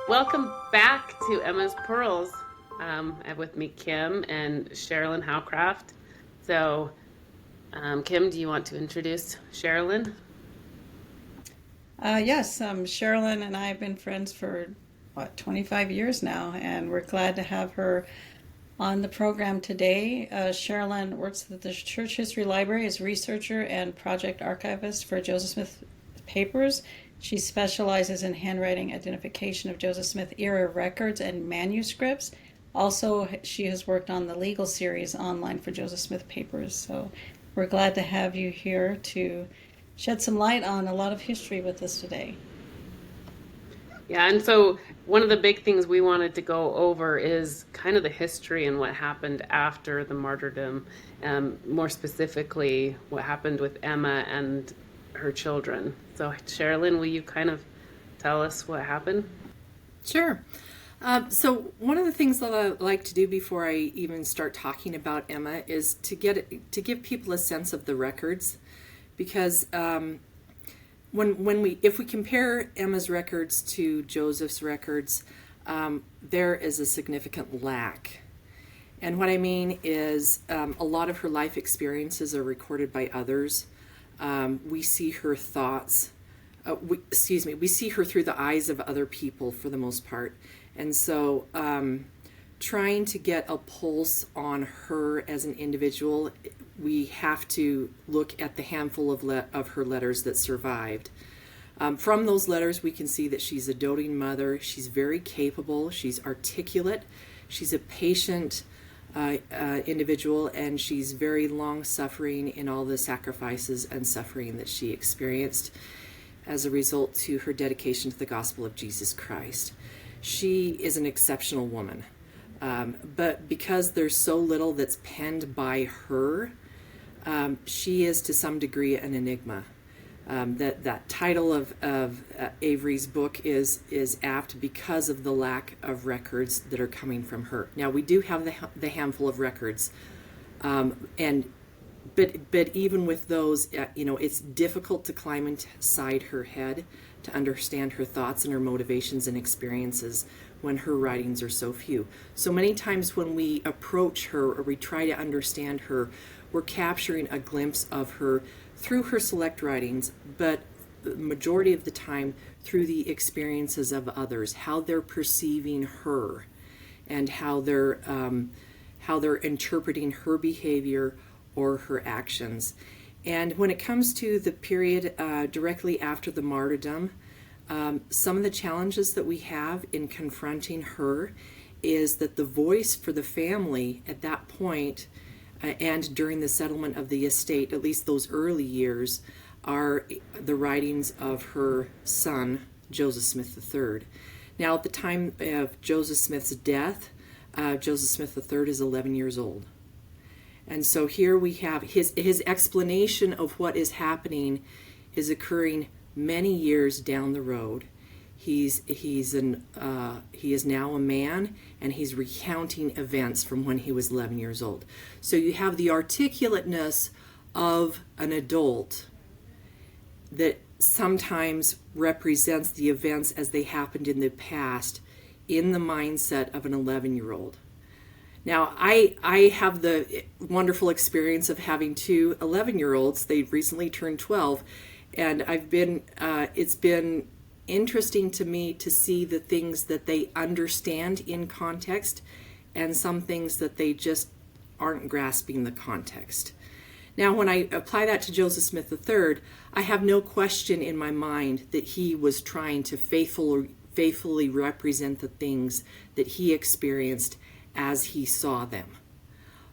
Welcome back to Emma's Pearls. I have with me Kim and Sharalyn Howcroft. So, Kim, do you want to introduce Sharalyn? Yes, Sherilyn and I have been friends for 25 years now, and we're glad to have her on the program today. Sherilyn works at the Church History Library as researcher and project archivist for Joseph Smith papers. She specializes in handwriting identification of Joseph Smith era records and manuscripts. Also, she has worked on the legal series online for Joseph Smith papers. So we're glad to have you here to shed some light on a lot of history with us today. Yeah, and so one of the big things we wanted to go over is kind of the history and what happened after the martyrdom, more specifically, what happened with Emma and her children. So, Sherilyn, will you kind of tell us what happened? Sure. So one of the things that I like to do before I even start talking about Emma is to give people a sense of the records, because if we compare Emma's records to Joseph's records, there is a significant lack. And what I mean is a lot of her life experiences are recorded by others. We see her thoughts. We see her through the eyes of other people for the most part. And so trying to get a pulse on her as an individual, we have to look at the handful of her letters that survived. From those letters, we can see that she's a doting mother. She's very capable. She's articulate. She's a patient individual, and she's very long-suffering in all the sacrifices and suffering that she experienced as a result to her dedication to the gospel of Jesus Christ. She is an exceptional woman. But because there's so little that's penned by her, she is to some degree an enigma. That title of Avery's book is apt because of the lack of records that are coming from her. Now, we do have the handful of records, but even with those, it's difficult to climb inside her head to understand her thoughts and her motivations and experiences when her writings are so few. So many times when we approach her or we try to understand her, we're capturing a glimpse of her through her select writings, but the majority of the time through the experiences of others, how they're perceiving her and how they're interpreting her behavior or her actions. And when it comes to the period directly after the martyrdom, some of the challenges that we have in confronting her is that the voice for the family at that point and during the settlement of the estate, at least those early years, are the writings of her son, Joseph Smith III. Now, at the time of Joseph Smith's death, Joseph Smith III is 11 years old. And so here we have his explanation of what is happening is occurring many years down the road. He is now a man, and he's recounting events from when he was 11 years old. So you have the articulateness of an adult that sometimes represents the events as they happened in the past in the mindset of an 11-year-old. Now, I have the wonderful experience of having two 11-year-olds. They recently turned 12, and it's been interesting to me to see the things that they understand in context and some things that they just aren't grasping the context. Now, when I apply that to Joseph Smith III, I have no question in my mind that he was trying to faithfully represent the things that he experienced as he saw them.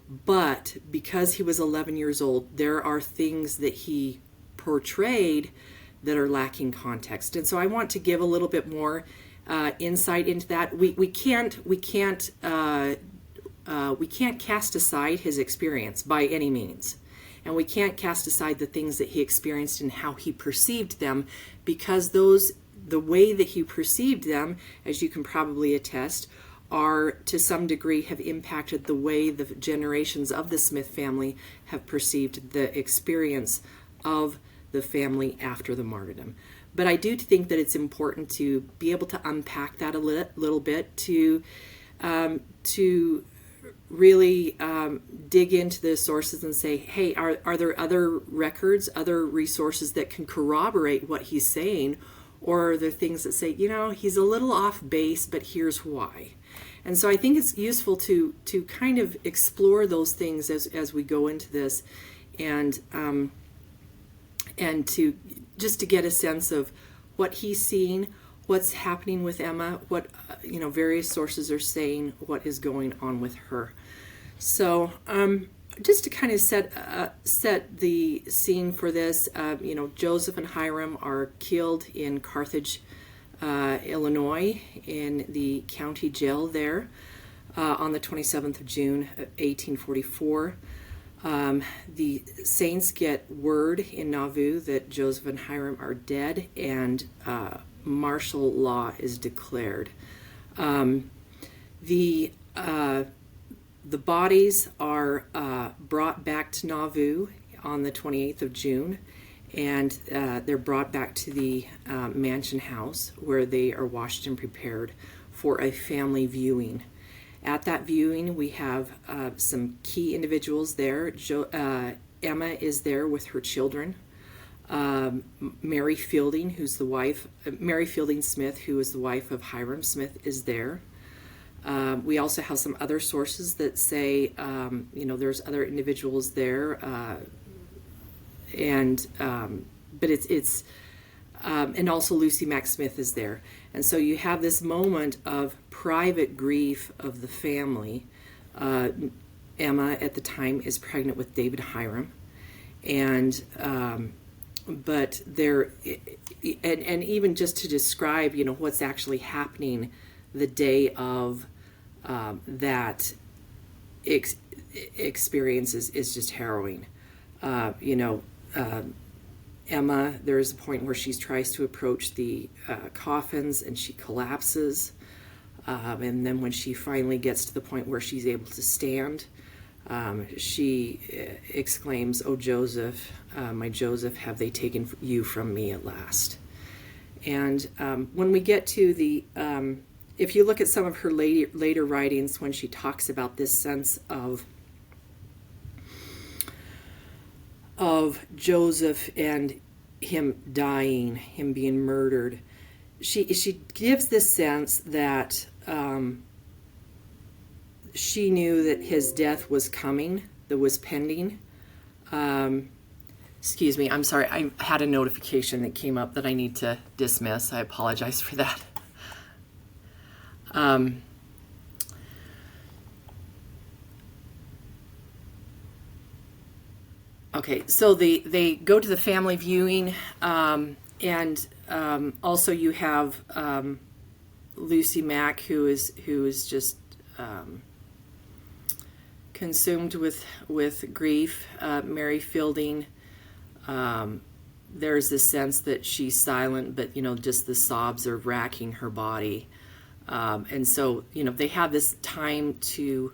But because he was 11 years old, there are things that he portrayed that are lacking context. And so I want to give a little bit more insight into that. We can't cast aside his experience by any means. And we can't cast aside the things that he experienced and how he perceived them, because the way that he perceived them, as you can probably attest, are to some degree have impacted the way the generations of the Smith family have perceived the experience of the family after the martyrdom. But I do think that it's important to be able to unpack that a little bit, to really dig into the sources and say, hey, are there other records, other resources that can corroborate what he's saying? Or are there things that say, he's a little off base, but here's why? And so I think it's useful to kind of explore those things as we go into this, and to just to get a sense of what he's seeing, what's happening with Emma, what various sources are saying, what is going on with her. So just to kind of set the scene for this, Joseph and Hyrum are killed in Carthage, Illinois, in the county jail there on the 27th of June of 1844. The saints get word in Nauvoo that Joseph and Hyrum are dead, and martial law is declared. The bodies are brought back to Nauvoo on the 28th of June, and they're brought back to the mansion house where they are washed and prepared for a family viewing. At that viewing, we have some key individuals there. Emma is there with her children. Mary Fielding, Mary Fielding Smith, who is the wife of Hyrum Smith, is there. We also have some other sources that say, there's other individuals there, but it's and also Lucy Mack Smith is there. And so you have this moment of private grief of the family. Emma at the time is pregnant with David Hyrum, and but there, and even just to describe, what's actually happening the day of that experience is just harrowing. Emma, there is a point where she tries to approach the coffins and she collapses. And then when she finally gets to the point where she's able to stand, she exclaims, "Oh, Joseph, my Joseph, have they taken you from me at last?" And when we get to the, if you look at some of her later writings, when she talks about this sense of Joseph and him dying, him being murdered, she gives this sense that she knew that his death was coming, that was pending. Excuse me, I'm sorry, I had a notification that came up that I need to dismiss. I apologize for that. Okay, so they go to the family viewing, and also you have Lucy Mack, who is just consumed with grief. Mary Fielding, there's this sense that she's silent, but just the sobs are racking her body, and so they have this time to,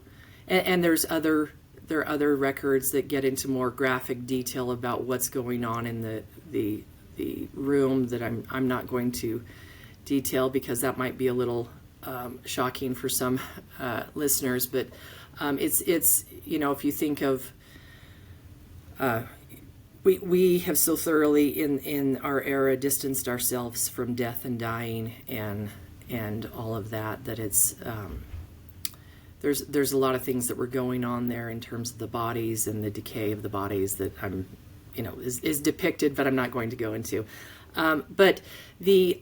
and there are other records that get into more graphic detail about what's going on in the room that I'm not going to detail because that might be a little shocking for some listeners. But it's if you think of we have so thoroughly in our era distanced ourselves from death and dying and all of that it's. There's a lot of things that were going on there in terms of the bodies and the decay of the bodies that is depicted, but I'm not going to go into. But the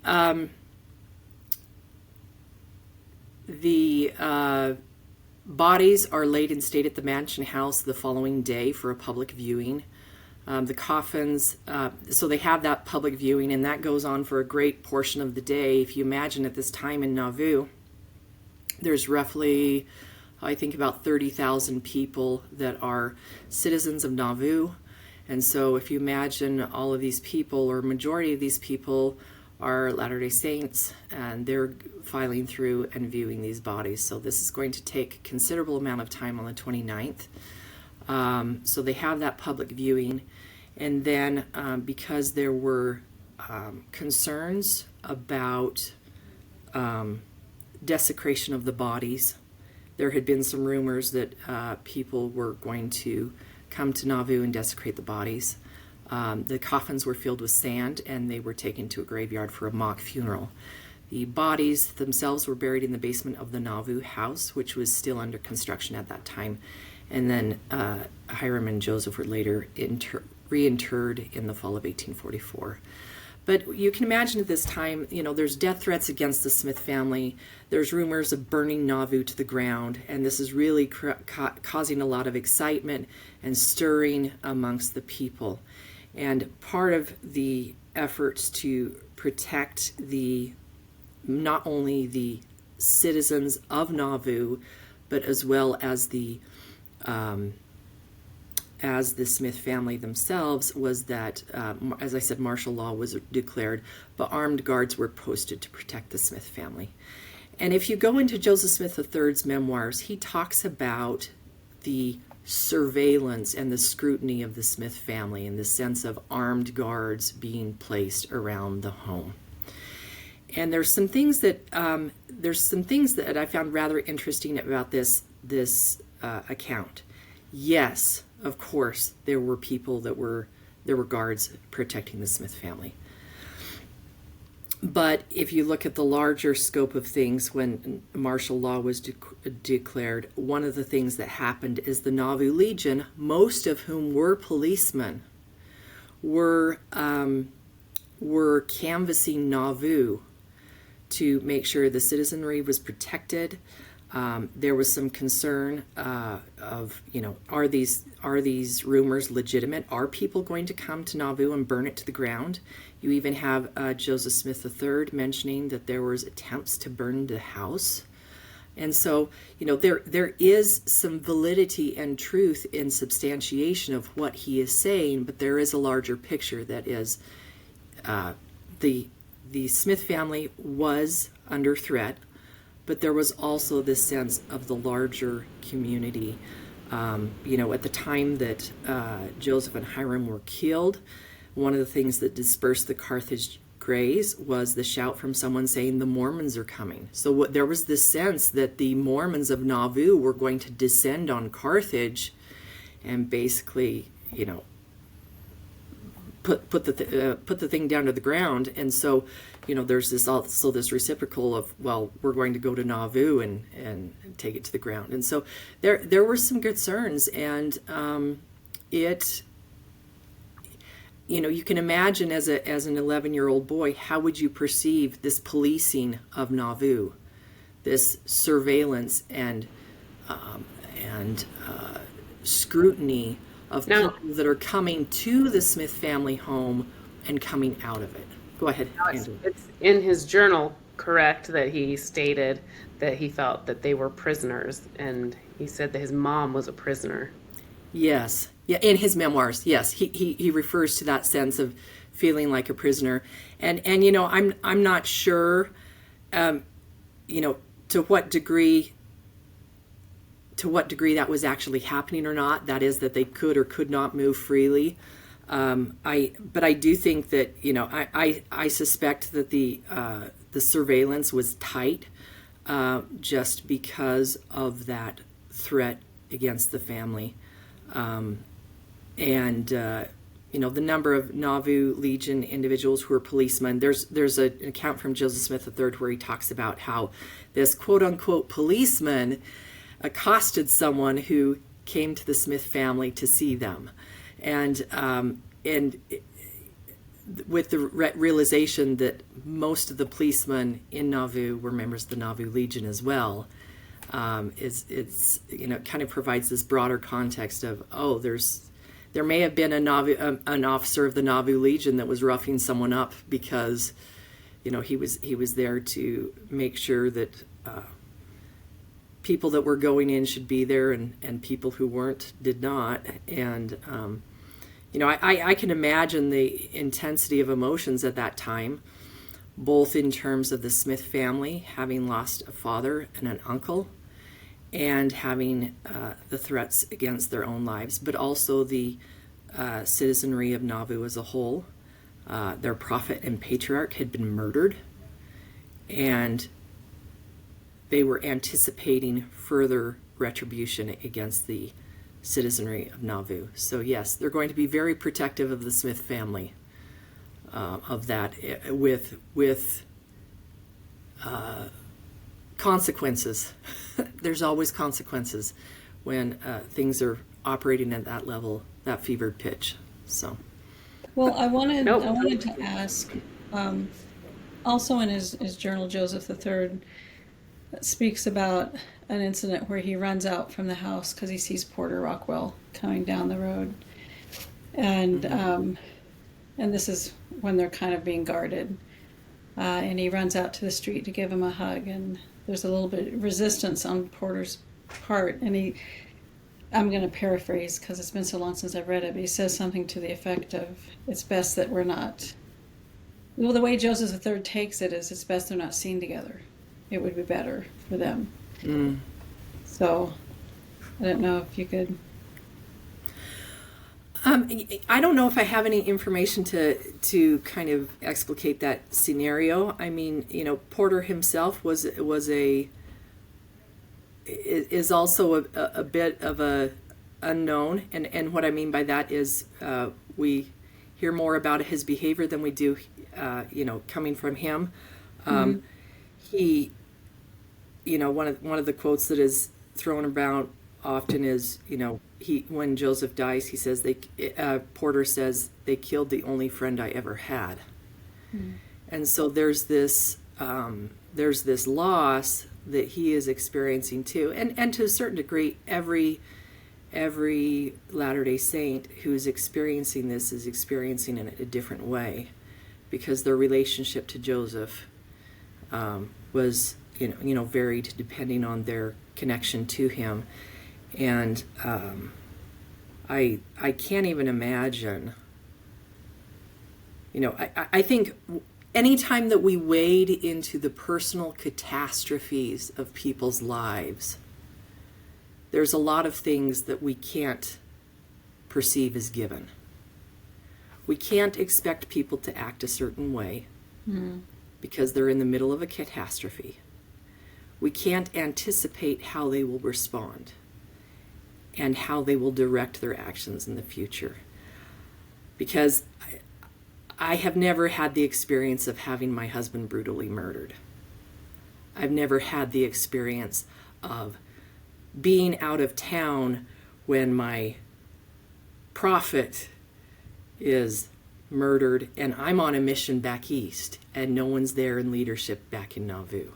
bodies are laid in state at the mansion house the following day for a public viewing. The coffins, so they have that public viewing, and that goes on for a great portion of the day. If you imagine at this time in Nauvoo, there's roughly, I think, about 30,000 people that are citizens of Nauvoo. And so if you imagine all of these people, or majority of these people, are Latter-day Saints, and they're filing through and viewing these bodies. So this is going to take a considerable amount of time on the 29th. So they have that public viewing. And then because there were concerns about desecration of the bodies, there had been some rumors that people were going to come to Nauvoo and desecrate the bodies. The coffins were filled with sand, and they were taken to a graveyard for a mock funeral. The bodies themselves were buried in the basement of the Nauvoo house, which was still under construction at that time. And then Hyrum and Joseph were later reinterred in the fall of 1844. But you can imagine at this time, there's death threats against the Smith family. There's rumors of burning Nauvoo to the ground, and this is really causing a lot of excitement and stirring amongst the people. And part of the efforts to protect not only the citizens of Nauvoo, but as well as the Smith family themselves, was that, as I said, martial law was declared, but armed guards were posted to protect the Smith family. And if you go into Joseph Smith III's memoirs, he talks about the surveillance and the scrutiny of the Smith family in the sense of armed guards being placed around the home. And there's some things that I found rather interesting about this account. Yes, of course, there were guards protecting the Smith family. But if you look at the larger scope of things, when martial law was declared, one of the things that happened is the Nauvoo Legion, most of whom were policemen, were canvassing Nauvoo to make sure the citizenry was protected. There was some concern of, are these rumors legitimate? Are people going to come to Nauvoo and burn it to the ground? You even have Joseph Smith III mentioning that there was attempts to burn the house. And so, there is some validity and truth in substantiation of what he is saying, but there is a larger picture that is the Smith family was under threat, but there was also this sense of the larger community. At the time that Joseph and Hyrum were killed, one of the things that dispersed the Carthage Greys was the shout from someone saying the Mormons are coming. So there was this sense that the Mormons of Nauvoo were going to descend on Carthage and basically, put the thing down to the ground. And so, there's this reciprocal of, well, we're going to go to Nauvoo and take it to the ground. And so there were some concerns, and you can imagine as an 11-year-old boy, how would you perceive this policing of Nauvoo, this surveillance and scrutiny of people that are coming to the Smith family home and coming out of it. Go ahead, Angela. It's in his journal, correct, that he stated that he felt that they were prisoners, and he said that his mom was a prisoner. Yes. Yeah, in his memoirs, yes. He refers to that sense of feeling like a prisoner. And I'm not sure to what degree that was actually happening or not. That is, that they could or could not move freely. But I do think that I suspect that the surveillance was tight just because of that threat against the family, and the number of Nauvoo Legion individuals who were policemen. There's an account from Joseph Smith III where he talks about how this quote unquote policeman accosted someone who came to the Smith family to see them, and with the realization that most of the policemen in Nauvoo were members of the Nauvoo Legion as well, it kind of provides this broader context of, there may have been an officer of the Nauvoo Legion that was roughing someone up because he was there to make sure that people that were going in should be there, and people who weren't did not. And I can imagine the intensity of emotions at that time, both in terms of the Smith family having lost a father and an uncle, and having the threats against their own lives, but also the citizenry of Nauvoo as a whole. Their prophet and patriarch had been murdered, and they were anticipating further retribution against the citizenry of Nauvoo. So yes, they're going to be very protective of the Smith family, of that, with consequences. There's always consequences when things are operating at that level, that fevered pitch. So, Well, I wanted Nope. I wanted to ask. Also, in his journal, Joseph III speaks about an incident where he runs out from the house because he sees Porter Rockwell coming down the road, and and this is when they're kind of being guarded, and he runs out to the street to give him a hug, and there's a little bit of resistance on Porter's part, and I'm going to paraphrase because it's been so long since I've read it, but he says something to the effect of, it's best that we're not, well, the way Joseph III takes it is, it's best they're not seen together. It would be better for them. So, I don't know if you could... I don't know if I have any information to kind of explicate that scenario. I mean, Porter himself is also a bit of a unknown, and what I mean by that is we hear more about his behavior than we do, coming from him. He, one of the quotes that is thrown about often is, when Joseph dies, he says Porter says, they killed the only friend I ever had. And so there's this loss that he is experiencing too, and to a certain degree, every Latter-day Saint who is experiencing this is experiencing it in a different way, because their relationship to Joseph was varied depending on their connection to him, and I can't even imagine. I think anytime that we wade into the personal catastrophes of people's lives, there's a lot of things that we can't perceive as given. We can't expect people to act a certain way because they're in the middle of a catastrophe. We can't anticipate how they will respond and how they will direct their actions in the future. Because I have never had the experience of having my husband brutally murdered. I've never had the experience of being out of town when my prophet is murdered and I'm on a mission back east and no one's there in leadership back in Nauvoo.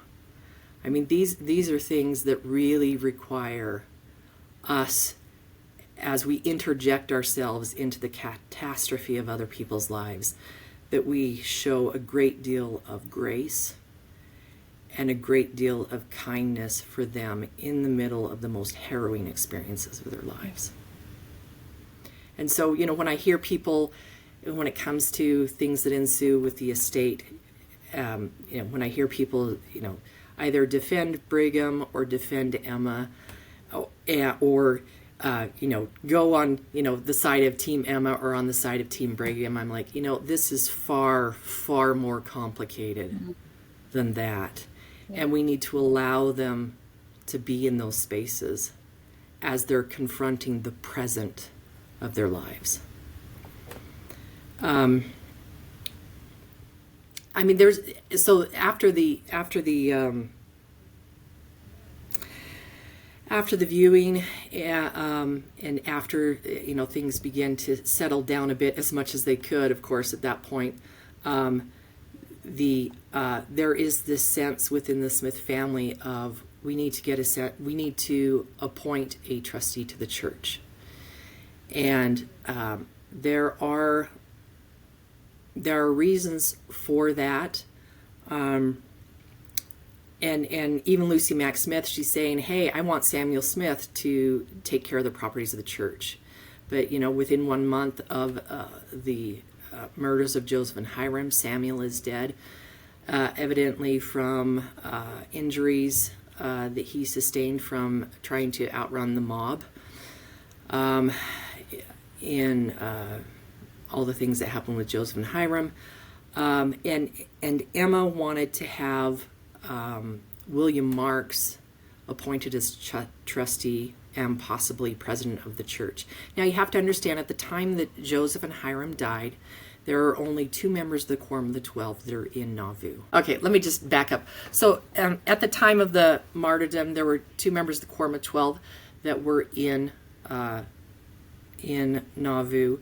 I mean, these are things that really require us, as we interject ourselves into the catastrophe of other people's lives, that we show a great deal of grace and a great deal of kindness for them in the middle of the most harrowing experiences of their lives. And so, when I hear people, when it comes to things that ensue with the estate, when I hear people, either defend Brigham or defend Emma, or go on, the side of Team Emma or on the side of Team Brigham, I'm like, this is far, far more complicated than that. And we need to allow them to be in those spaces as they're confronting the present of their lives. I mean, after the viewing, and after things began to settle down a bit, as much as they could, of course, at that point, there is this sense within the Smith family of we need to appoint a trustee to the church, and there are reasons for that. And even Lucy Mack Smith, she's saying, hey, I want Samuel Smith to take care of the properties of the church. But, within 1 month of the murders of Joseph and Hyrum, Samuel is dead, evidently from injuries that he sustained from trying to outrun the mob. all the things that happened with Joseph and Hyrum. And Emma wanted to have William Marks appointed as trustee and possibly president of the church. Now you have to understand, at the time that Joseph and Hyrum died, there are only 2 members of the Quorum of the 12 that are in Nauvoo. Okay, let me just back up. So at the time of the martyrdom, there were 2 members of the Quorum of 12 that were in Nauvoo.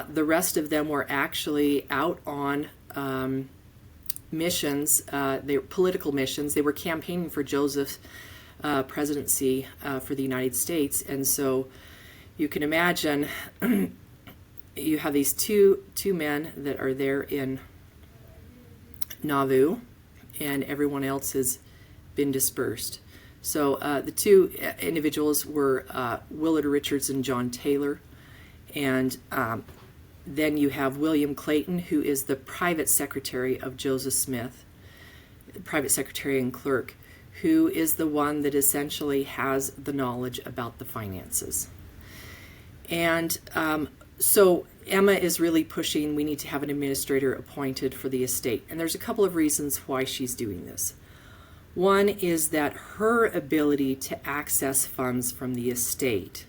The rest of them were actually out on missions. They were political missions. They were campaigning for Joseph's presidency for the United States. And so you can imagine you have these two men that are there in Nauvoo, and everyone else has been dispersed. So the 2 individuals were Willard Richards and John Taylor. And then you have William Clayton, who is the private secretary of Joseph Smith, private secretary and clerk, who is the one that essentially has the knowledge about the finances. And so Emma is really pushing, we need to have an administrator appointed for the estate. And there's a couple of reasons why she's doing this. One is that her ability to access funds from the estate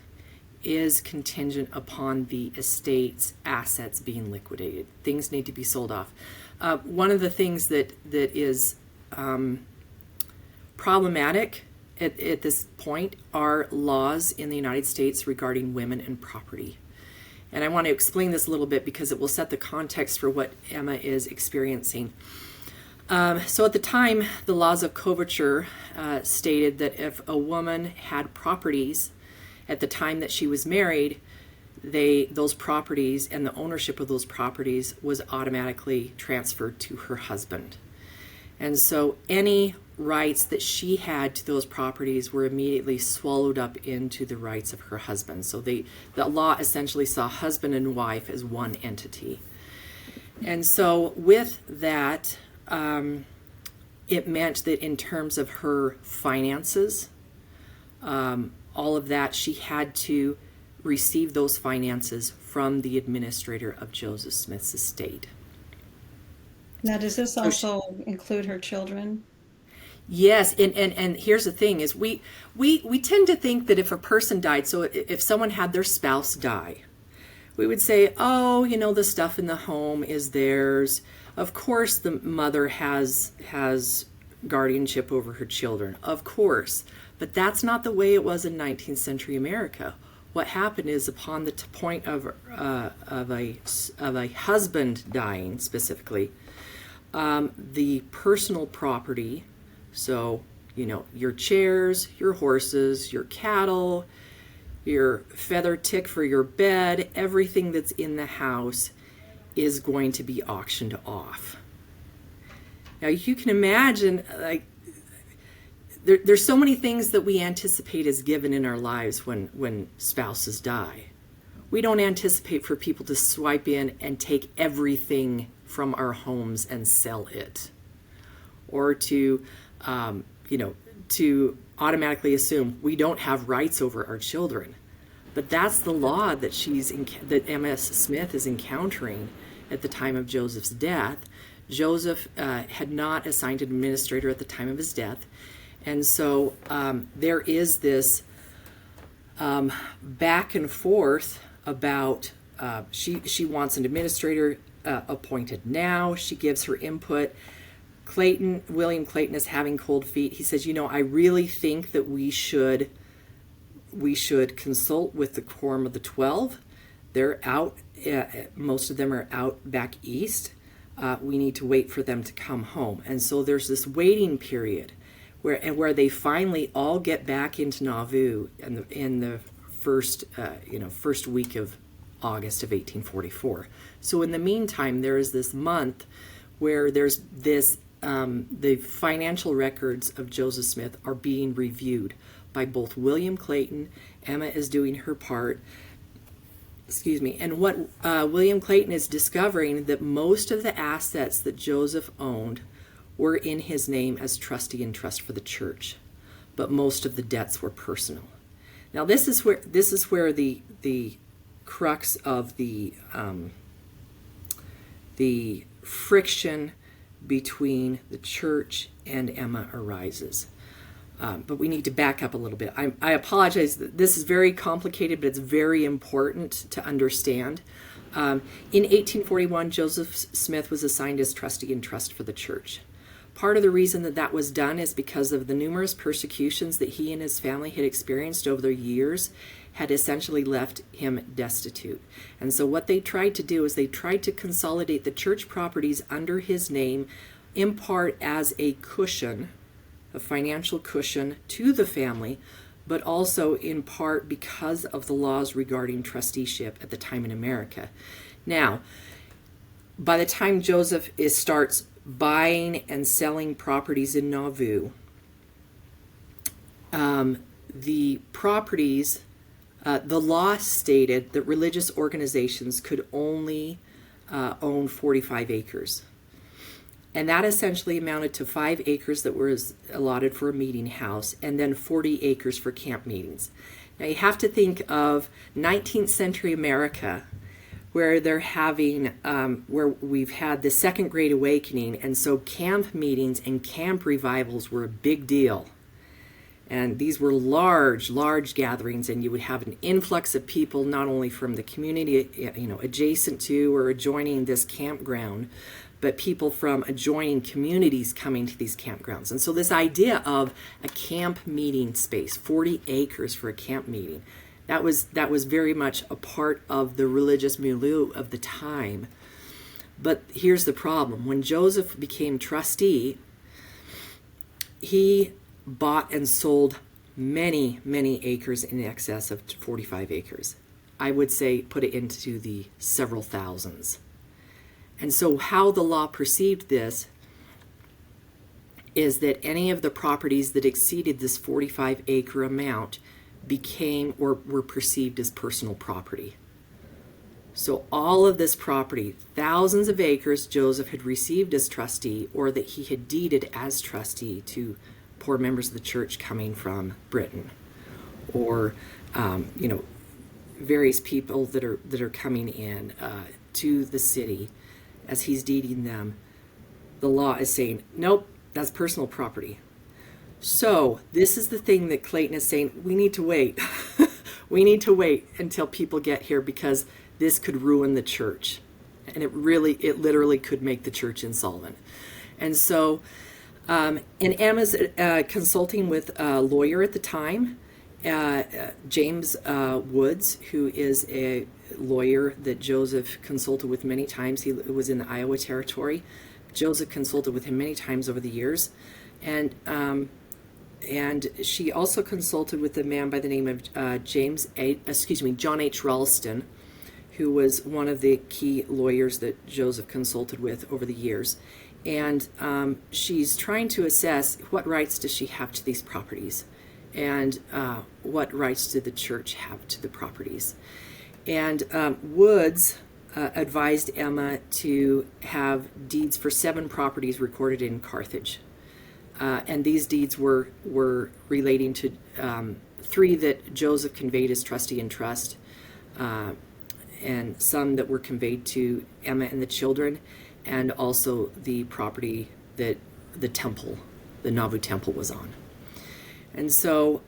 is contingent upon the estate's assets being liquidated. Things need to be sold off. One of the things that is problematic at this point are laws in the United States regarding women and property. And I want to explain this a little bit because it will set the context for what Emma is experiencing. So at the time, the laws of coverture stated that if a woman had properties at the time that she was married, those properties and the ownership of those properties was automatically transferred to her husband. And so any rights that she had to those properties were immediately swallowed up into the rights of her husband. So the law essentially saw husband and wife as one entity. And so with that, it meant that in terms of her finances, all of that, she had to receive those finances from the administrator of Joseph Smith's estate. Now, does this also include her children? Yes, and here's the thing is we tend to think that if a person died, so if someone had their spouse die, we would say, oh, the stuff in the home is theirs. Of course the mother has guardianship over her children, of course. But that's not the way it was in 19th century America. What happened is upon the point of a husband dying specifically, the personal property, so, your chairs, your horses, your cattle, your feather tick for your bed, everything that's in the house is going to be auctioned off. Now, you can imagine, there's so many things that we anticipate as given in our lives when spouses die. We don't anticipate for people to swipe in and take everything from our homes and sell it, or to automatically assume we don't have rights over our children. But that's the law that M.S. Smith is encountering at the time of Joseph's death. Joseph had not assigned an administrator at the time of his death. And so there is this back and forth about she wants an administrator appointed now. She gives her input. William Clayton is having cold feet. He says, I really think that we should consult with the Quorum of the 12. They're out. Most of them are out back east. We need to wait for them to come home. And so there's this waiting period where they finally all get back into Nauvoo in the first week of August of 1844. So in the meantime, there is this month where there's this the financial records of Joseph Smith are being reviewed by both William Clayton. Emma is doing her part. And what William Clayton is discovering that most of the assets that Joseph owned were in his name as trustee and trust for the church, but most of the debts were personal. Now this is where the crux of the friction between the church and Emma arises. But we need to back up a little bit. I apologize. This is very complicated, but it's very important to understand. In 1841, Joseph Smith was assigned as trustee in trust for the church. Part of the reason that that was done is because of the numerous persecutions that he and his family had experienced over the years had essentially left him destitute. And so what they tried to do is they tried to consolidate the church properties under his name, in part as a cushion, a financial cushion to the family, but also in part because of the laws regarding trusteeship at the time in America. Now, by the time Joseph starts buying and selling properties in Nauvoo, the properties, the law stated that religious organizations could only own 45 acres. And that essentially amounted to 5 acres that was allotted for a meeting house, and then 40 acres for camp meetings. Now you have to think of 19th century America, where they're having, where we've had the Second Great Awakening, and so camp meetings and camp revivals were a big deal. And these were large gatherings, and you would have an influx of people not only from the community, adjacent to or adjoining this campground, but people from adjoining communities coming to these campgrounds. And so this idea of a camp meeting space, 40 acres for a camp meeting, that was very much a part of the religious milieu of the time. But here's the problem. When Joseph became trustee, he bought and sold many acres in excess of 45 acres. I would say put it into the several thousands. And so how the law perceived this is that any of the properties that exceeded this 45 acre amount became or were perceived as personal property. So all of this property, thousands of acres, Joseph had received as trustee, or that he had deeded as trustee to poor members of the church coming from Britain, or various people that are coming in to the city. As he's deeding them, the law is saying, nope, that's personal property. So this is the thing that Clayton is saying, we need to wait. We need to wait until people get here, because this could ruin the church. And it literally could make the church insolvent. And so, and Emma's consulting with a lawyer at the time, James Woods, who is a lawyer that Joseph consulted with many times. He was in the Iowa Territory. Joseph consulted with him many times over the years, and she also consulted with a man by the name of John H. Ralston, who was one of the key lawyers that Joseph consulted with over the years. And she's trying to assess what rights does she have to these properties, and what rights did the church have to the properties. And Woods advised Emma to have deeds for 7 properties recorded in Carthage. And these deeds were relating to 3 that Joseph conveyed as trustee in trust, and some that were conveyed to Emma and the children, and also the property that the Nauvoo temple was on. And so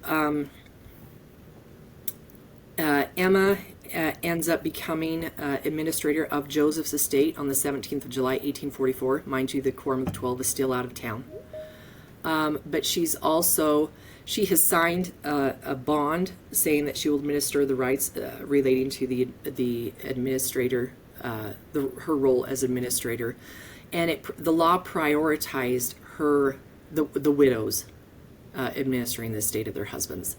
Emma ends up becoming administrator of Joseph's estate on the 17th of July, 1844. Mind you, the Quorum of the 12 is still out of town. But she has signed a bond saying that she will administer the rights relating to the administrator, her role as administrator. And the law prioritized the widows administering the estate of their husbands.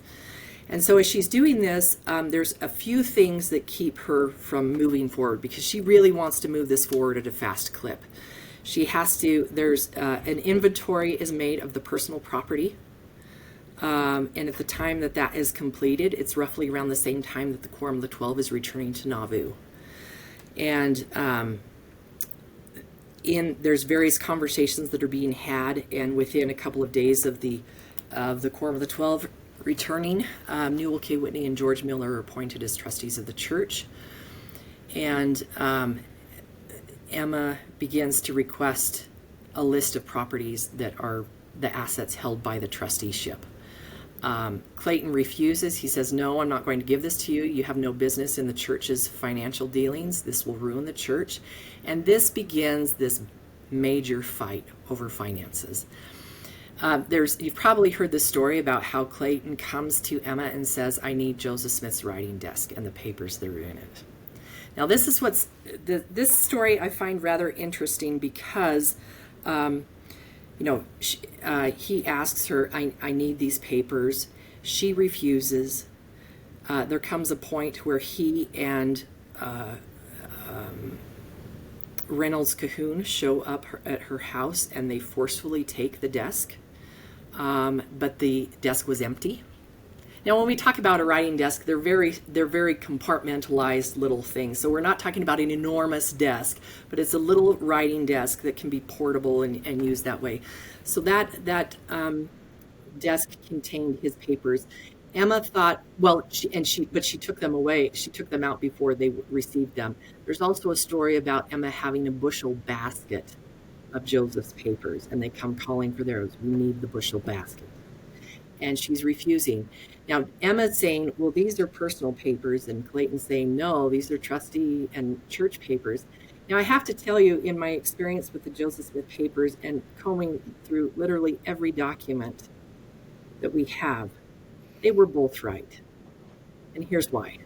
And so as she's doing this, there's a few things that keep her from moving forward, because she really wants to move this forward at a fast clip. She has to, there's an inventory is made of the personal property. And at the time that is completed, it's roughly around the same time that the Quorum of the 12 is returning to Nauvoo. And there's various conversations that are being had, and within a couple of days of the Quorum of the 12 Returning, Newell K. Whitney and George Miller are appointed as trustees of the church. And Emma begins to request a list of properties that are the assets held by the trusteeship. Clayton refuses. He says, no, I'm not going to give this to you. You have no business in the church's financial dealings. This will ruin the church. And this begins this major fight over finances. You've probably heard the story about how Clayton comes to Emma and says, I need Joseph Smith's writing desk and the papers that are in it. Now, this is this story I find rather interesting because, he asks her, I need these papers. She refuses. There comes a point where he and Reynolds Cahoon show up at her house and they forcefully take the desk, but the desk was empty. Now, when we talk about a writing desk, they're very compartmentalized little things. So we're not talking about an enormous desk, but it's a little writing desk that can be portable and used that way. So that desk contained his papers. Emma thought, but she took them away. She took them out before they received them. There's also a story about Emma having a bushel basket of Joseph's papers, and they come calling for theirs. We need the bushel basket. And she's refusing. Now, Emma's saying, well, these are personal papers, and Clayton's saying, no, these are trustee and church papers. Now, I have to tell you, in my experience with the Joseph Smith papers and combing through literally every document that we have, they were both right. And here's why.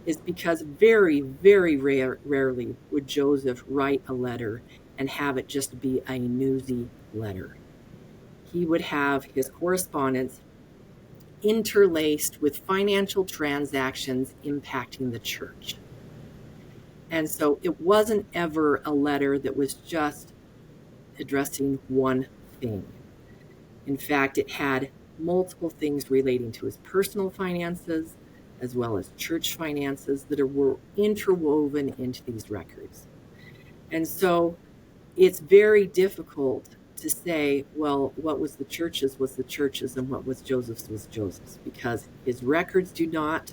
It's because very, very rarely would Joseph write a letter and have it just be a newsy letter. He would have his correspondence interlaced with financial transactions impacting the church. And so it wasn't ever a letter that was just addressing one thing. In fact, it had multiple things relating to his personal finances as well as church finances that were interwoven into these records. And so it's very difficult to say, well, what was the church's and what was Joseph's was Joseph's, because his records do not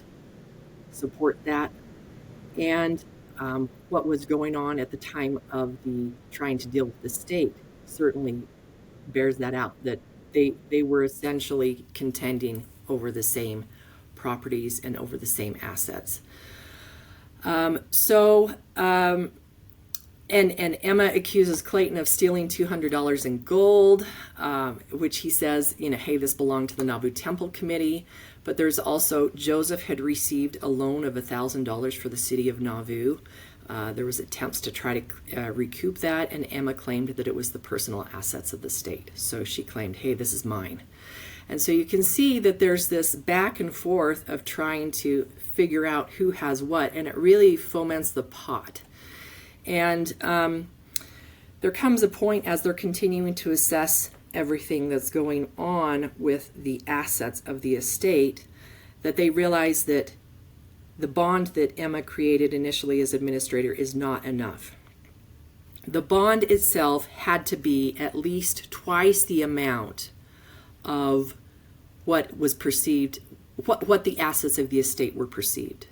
support that. And what was going on at the time of the trying to deal with the state certainly bears that out, that they were essentially contending over the same properties and over the same assets. And Emma accuses Clayton of stealing $200 in gold, which he says, hey, this belonged to the Nauvoo Temple Committee. But there's also, Joseph had received a loan of $1,000 for the city of Nauvoo. There was attempts to try to recoup that, and Emma claimed that it was the personal assets of the state. So she claimed, hey, this is mine. And so you can see that there's this back and forth of trying to figure out who has what, and it really foments the pot. And there comes a point as they're continuing to assess everything that's going on with the assets of the estate that they realize that the bond that Emma created initially as administrator is not enough. The bond itself had to be at least twice the amount of what was perceived, what the assets of the estate were perceived.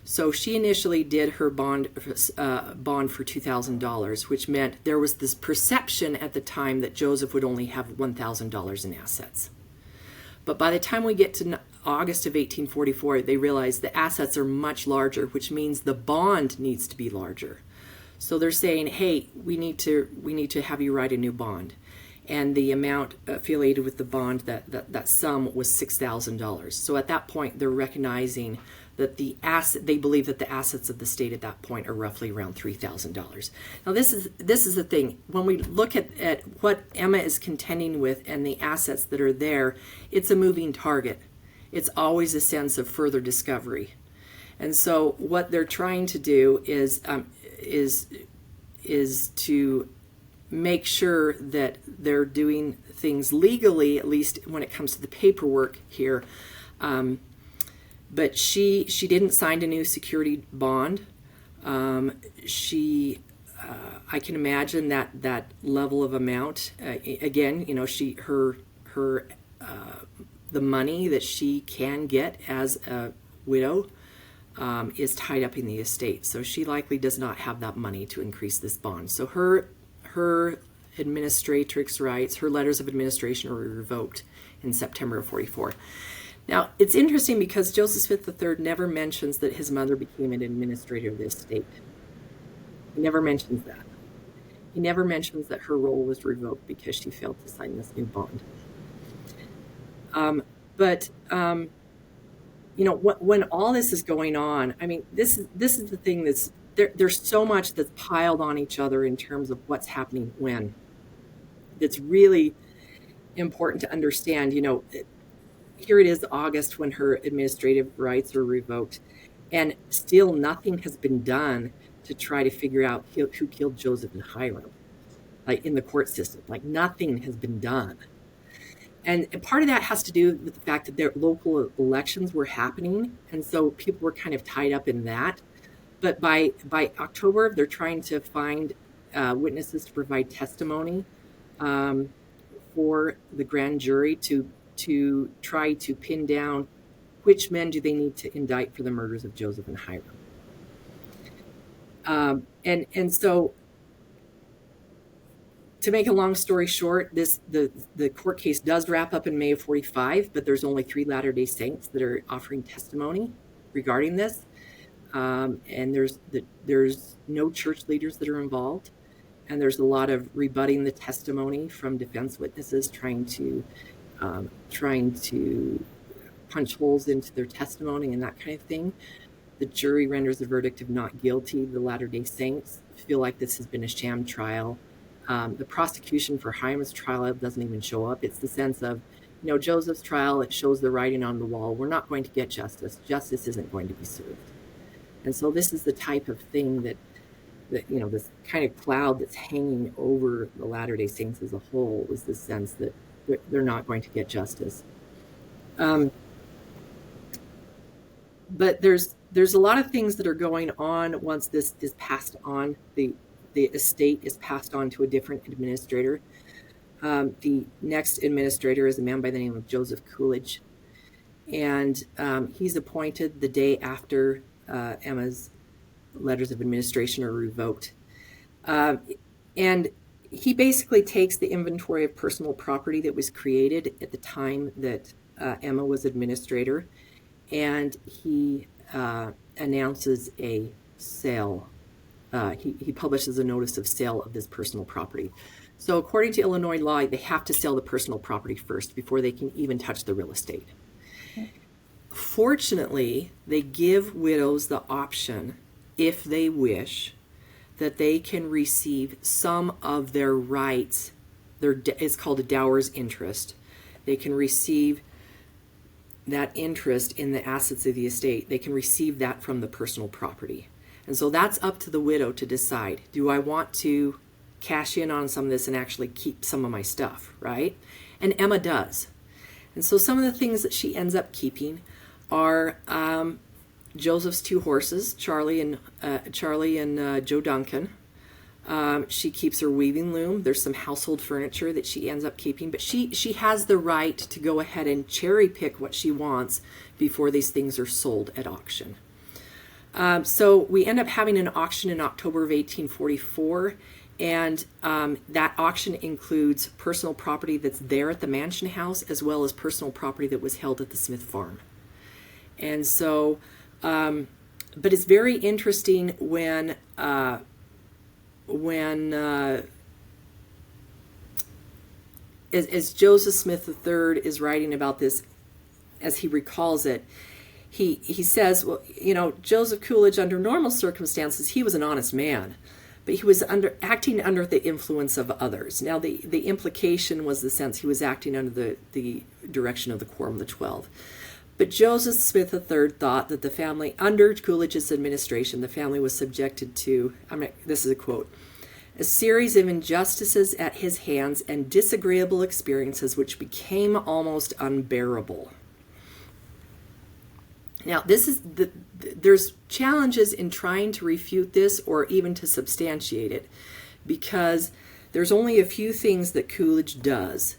So she initially did her bond for $2,000, which meant there was this perception at the time that Joseph would only have $1,000 in assets. But by the time we get to August of 1844, they realize the assets are much larger, which means the bond needs to be larger. So they're saying, hey, we need to have you write a new bond. And the amount affiliated with the bond, that sum was $6,000. So at that point, they're recognizing that they believe that the assets of the state at that point are roughly around $3,000. Now this is the thing. When we look at what Emma is contending with and the assets that are there, it's a moving target. It's always a sense of further discovery. And so what they're trying to do is to make sure that they're doing things legally, at least when it comes to the paperwork here. But she didn't sign a new security bond. I can imagine that level of amount. Again, her the money that she can get as a widow is tied up in the estate. So she likely does not have that money to increase this bond. So her administratrix rights, her letters of administration were revoked in September of 44. Now, it's interesting because Joseph Smith III never mentions that his mother became an administrator of the estate. He never mentions that. He never mentions that her role was revoked because she failed to sign this new bond. When all this is going on, I mean, this is the thing that's there's so much that's piled on each other in terms of what's happening when. It's really important to understand. Here it is August when her administrative rights are revoked, and still nothing has been done to try to figure out who killed Joseph and Hyrum, like in the court system. Like nothing has been done. And part of that has to do with the fact that their local elections were happening, and so people were kind of tied up in that. But by October, they're trying to find witnesses to provide testimony for the grand jury to try to pin down which men do they need to indict for the murders of Joseph and Hyrum. And so, to make a long story short, the court case does wrap up in May of 45, but there's only 3 Latter-day Saints that are offering testimony regarding this. And there's no church leaders that are involved. And there's a lot of rebutting the testimony from defense witnesses, trying to punch holes into their testimony and that kind of thing. The jury renders a verdict of not guilty. The Latter-day Saints feel like this has been a sham trial. The prosecution for Hyrum's trial doesn't even show up. It's the sense of, Joseph's trial, it shows the writing on the wall. We're not going to get justice. Justice isn't going to be served. And so this is the type of thing that this kind of cloud that's hanging over the Latter-day Saints as a whole is the sense that they're not going to get justice. But there's a lot of things that are going on once this is passed on. The estate is passed on to a different administrator. The next administrator is a man by the name of Joseph Coolidge. And he's appointed the day after Emma's letters of administration are revoked. And he basically takes the inventory of personal property that was created at the time that Emma was administrator, and he announces a sale. He publishes a notice of sale of this personal property. So according to Illinois law, they have to sell the personal property first before they can even touch the real estate. Okay. Fortunately, they give widows the option, if they wish, that they can receive some of their rights. It's called a dower's interest. They can receive that interest in the assets of the estate. They can receive that from the personal property. And so that's up to the widow to decide, do I want to cash in on some of this and actually keep some of my stuff, right? And Emma does. And so some of the things that she ends up keeping are Joseph's 2 horses, Charlie and Joe Duncan. She keeps her weaving loom. There's some household furniture that she ends up keeping, but she has the right to go ahead and cherry pick what she wants before these things are sold at auction. So we end up having an auction in October of 1844, and that auction includes personal property that's there at the mansion house, as well as personal property that was held at the Smith farm. And so, but it's very interesting when as Joseph Smith III is writing about this, as he recalls it, he says, well, Joseph Coolidge, under normal circumstances, he was an honest man, but he was acting under the influence of others. Now, the implication was the sense he was acting under the direction of the Quorum of the 12. But Joseph Smith III thought that the family, under Coolidge's administration, the family was subjected to, this is a quote, a series of injustices at his hands and disagreeable experiences which became almost unbearable. Now, there's challenges in trying to refute this or even to substantiate it, because there's only a few things that Coolidge does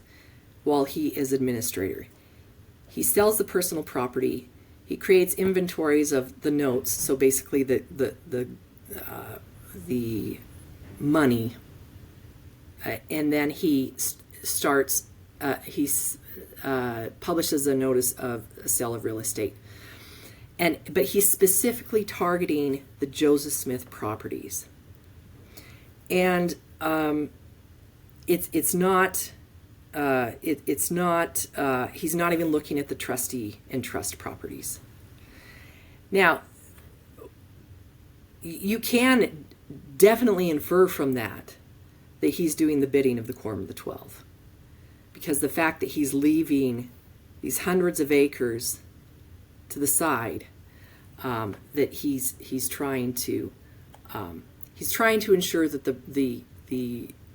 while he is administrator. He sells the personal property. He creates inventories of the notes, so basically the money, and then he starts. He publishes a notice of a sale of real estate, but he's specifically targeting the Joseph Smith properties, and it's not. It's not. He's not even looking at the trustee and trust properties. Now, you can definitely infer from that he's doing the bidding of the Quorum of the 12, because the fact that he's leaving these hundreds of acres to the side, that he's trying to ensure that the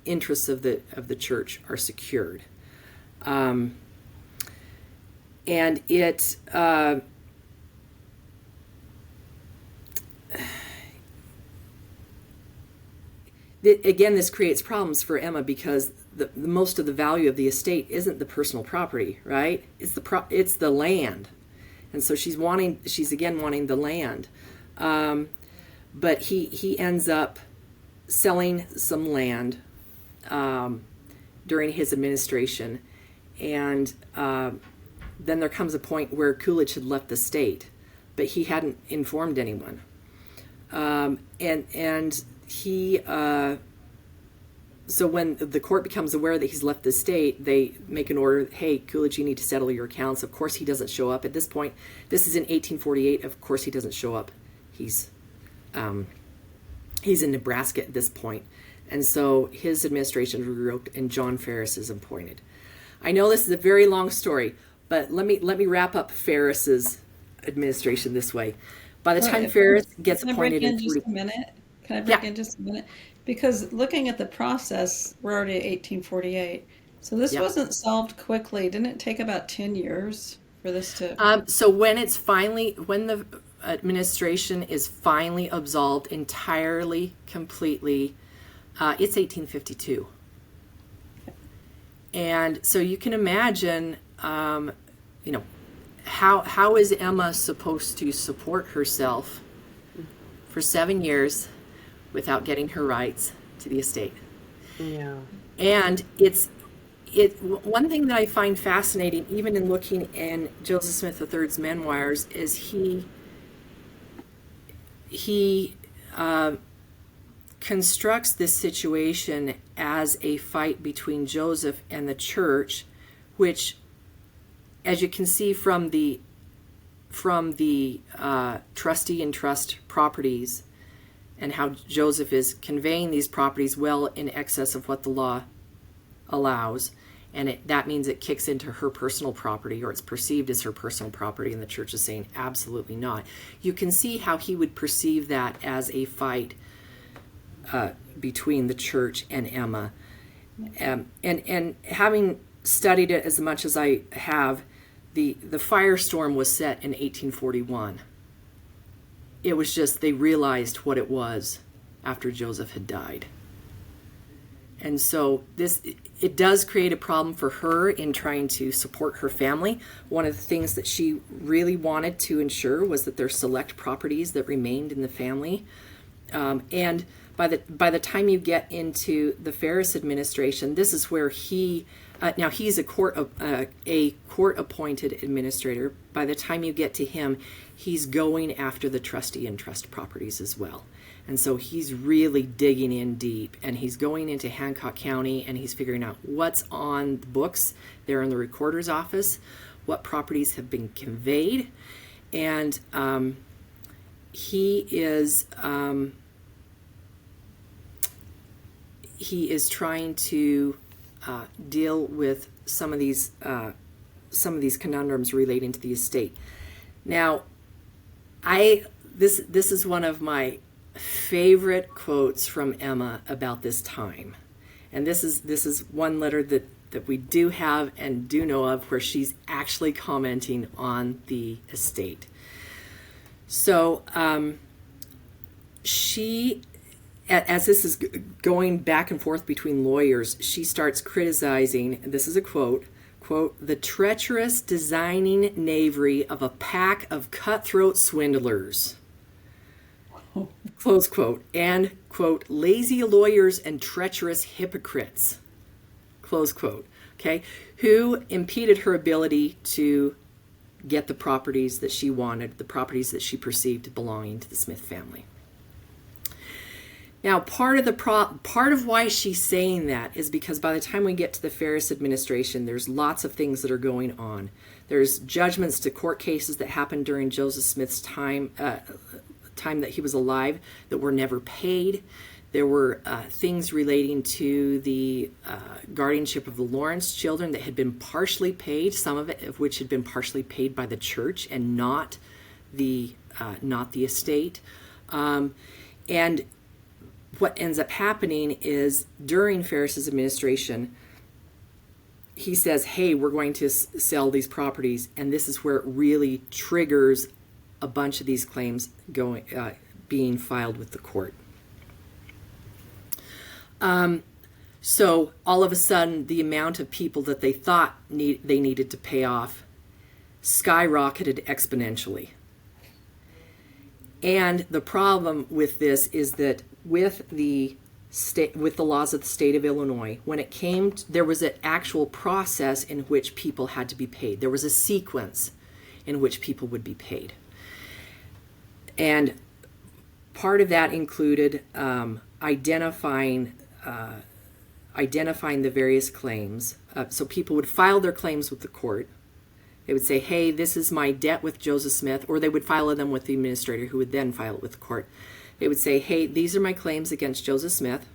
interests of the church are secured, and it. Again, this creates problems for Emma, because the most of the value of the estate isn't the personal property, right? It's the land, and so she's again wanting the land, but he ends up selling some land during his administration, and then there comes a point where Coolidge had left the state, but he hadn't informed anyone, and he so when the court becomes aware that he's left the state, they make an order. Hey, Coolidge, you need to settle your accounts. Of course, he doesn't show up at this point. This is in 1848. Of course, he doesn't show up. He's in Nebraska at this point, and so his administration is revoked, and John Ferris is appointed. I know this is a very long story, but let me wrap up Ferris's administration this way. By the time Ferris gets appointed in just a minute? Can I break in just a minute? Because looking at the process, we're already at 1848. So this wasn't solved quickly. Didn't it take about 10 years for this to... So when the administration is finally absolved entirely, completely, it's 1852. And so you can imagine, how is Emma supposed to support herself for 7 years without getting her rights to the estate? Yeah. And one thing that I find fascinating, even in looking in Joseph Smith III's memoirs, is he constructs this situation as a fight between Joseph and the church, which, as you can see from the trustee and trust properties, and how Joseph is conveying these properties well in excess of what the law allows, and that means it kicks into her personal property, or it's perceived as her personal property, and the church is saying absolutely not. You can see how he would perceive that as a fight between the church and Emma, and having studied it as much as I have, the firestorm was set in 1841. It was just, they realized what it was after Joseph had died. And so it does create a problem for her in trying to support her family. One of the things that she really wanted to ensure was that there are select properties that remained in the family. And by the time you get into the Ferris administration, this is where now he's a court-appointed administrator. By the time you get to him, he's going after the trustee and trust properties as well. And so he's really digging in deep, and he's going into Hancock County, and he's figuring out what's on the books there in the recorder's office, what properties have been conveyed, and he is trying to deal with some of these conundrums relating to the estate. Now, this is one of my favorite quotes from Emma about this time, and this is one letter that we do have and do know of where she's actually commenting on the estate. So she, as this is going back and forth between lawyers, she starts criticizing, and this is a quote, quote, the treacherous designing knavery of a pack of cutthroat swindlers, close quote, and, quote, lazy lawyers and treacherous hypocrites, close quote, okay, who impeded her ability to get the properties that she wanted, the properties that she perceived belonging to the Smith family. Now, part of why she's saying that is because by the time we get to the Ferris administration, there's lots of things that are going on. There's judgments to court cases that happened during Joseph Smith's time that he was alive that were never paid. There were things relating to the guardianship of the Lawrence children that had been partially paid, some of it of which had been partially paid by the church and not the estate. And what ends up happening is during Ferris's administration, he says, hey, we're going to sell these properties, and this is where it really triggers a bunch of these claims being filed with the court. So all of a sudden, the amount of people that they thought they needed to pay off skyrocketed exponentially. And the problem with this is that with the laws of the state of Illinois, when it came, there was an actual process in which people had to be paid. There was a sequence in which people would be paid. And part of that included identifying the various claims. So people would file their claims with the court. They would say, hey, this is my debt with Joseph Smith, or they would file them with the administrator who would then file it with the court. They would say, hey, these are my claims against Joseph Smith.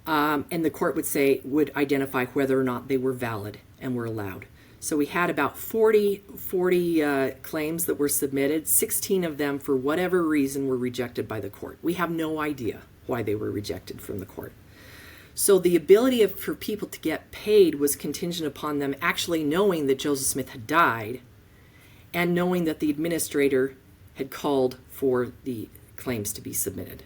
And the court would identify whether or not they were valid and were allowed. So we had about 40 claims that were submitted. 16 of them, for whatever reason, were rejected by the court. We have no idea why they were rejected from the court. So the ability for people to get paid was contingent upon them actually knowing that Joseph Smith had died and knowing that the administrator had called for the claims to be submitted.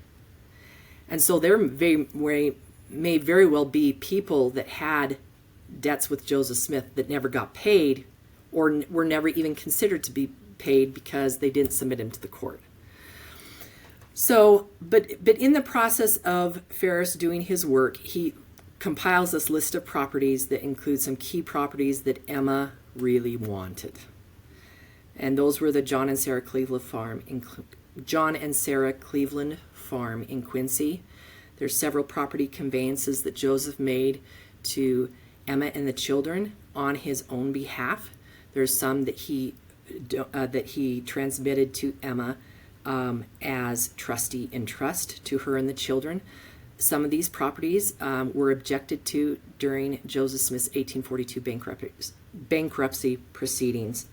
And so there may very well be people that had debts with Joseph Smith that never got paid or were never even considered to be paid because they didn't submit him to the court. So, but in the process of Ferris doing his work, he compiles this list of properties that includes some key properties that Emma really wanted. And those were the John and Sarah Cleveland farm in Quincy. There's several property conveyances that Joseph made to Emma and the children on his own behalf. There's some that he transmitted to Emma as trustee in trust to her and the children. Some of these properties were objected to during Joseph Smith's 1842 bankruptcy proceedings.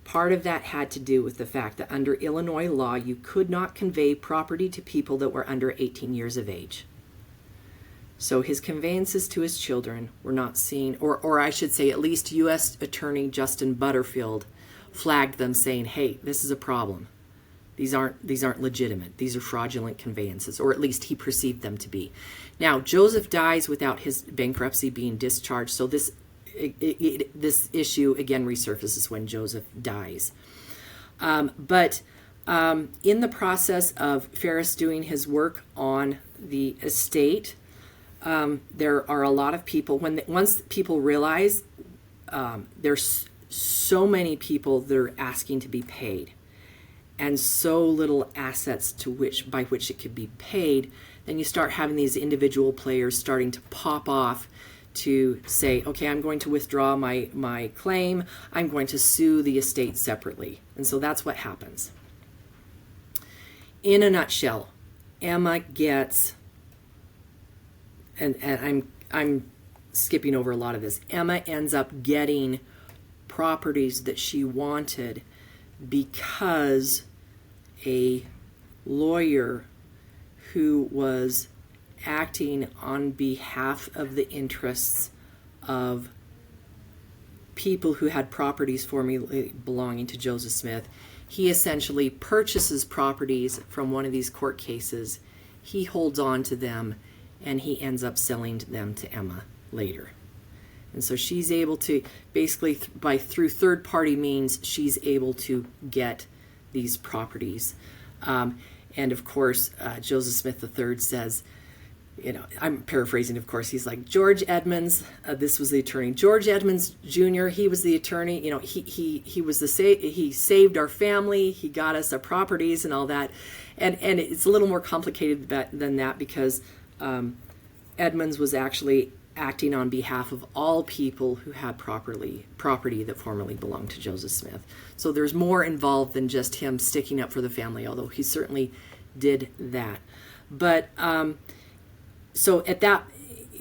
Part of that had to do with the fact that under Illinois law, you could not convey property to people that were under 18 years of age. So his conveyances to his children were not seen, or I should say at least U.S. Attorney Justin Butterfield flagged them saying, hey, this is a problem. These aren't legitimate. These are fraudulent conveyances, or at least he perceived them to be. Now, Joseph dies without his bankruptcy being discharged, so this issue again resurfaces when Joseph dies. But in the process of Ferris doing his work on the estate, there are a lot of people, once people realize there's so many people that are asking to be paid and so little assets by which it could be paid, then you start having these individual players starting to pop off to say, okay, I'm going to withdraw my claim, I'm going to sue the estate separately. And so that's what happens. In a nutshell, Emma gets, and I'm skipping over a lot of this, Emma ends up getting properties that she wanted because a lawyer who was acting on behalf of the interests of people who had properties formerly belonging to Joseph Smith, he essentially purchases properties from one of these court cases, he holds on to them, and he ends up selling them to Emma later. And so she's able to basically, through third-party means, she's able to get these properties. And of course, Joseph Smith III says, I'm paraphrasing, of course, he's like, George Edmunds, this was the attorney. George Edmunds Jr., he was the attorney. He saved our family. He got us our properties and all that. And it's a little more complicated than that, because Edmunds was actually acting on behalf of all people who had property that formerly belonged to Joseph Smith. So there's more involved than just him sticking up for the family, although he certainly did that. But so at that,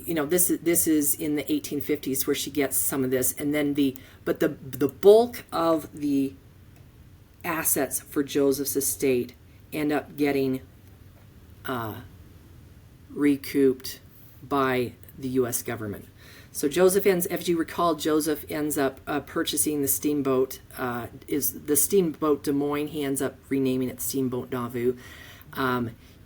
this is in the 1850s where she gets some of this, and then the bulk of the assets for Joseph's estate end up getting recouped by the U.S. government. So if you recall, Joseph ends up purchasing the steamboat, is the steamboat Des Moines. He ends up renaming it Steamboat Nauvoo.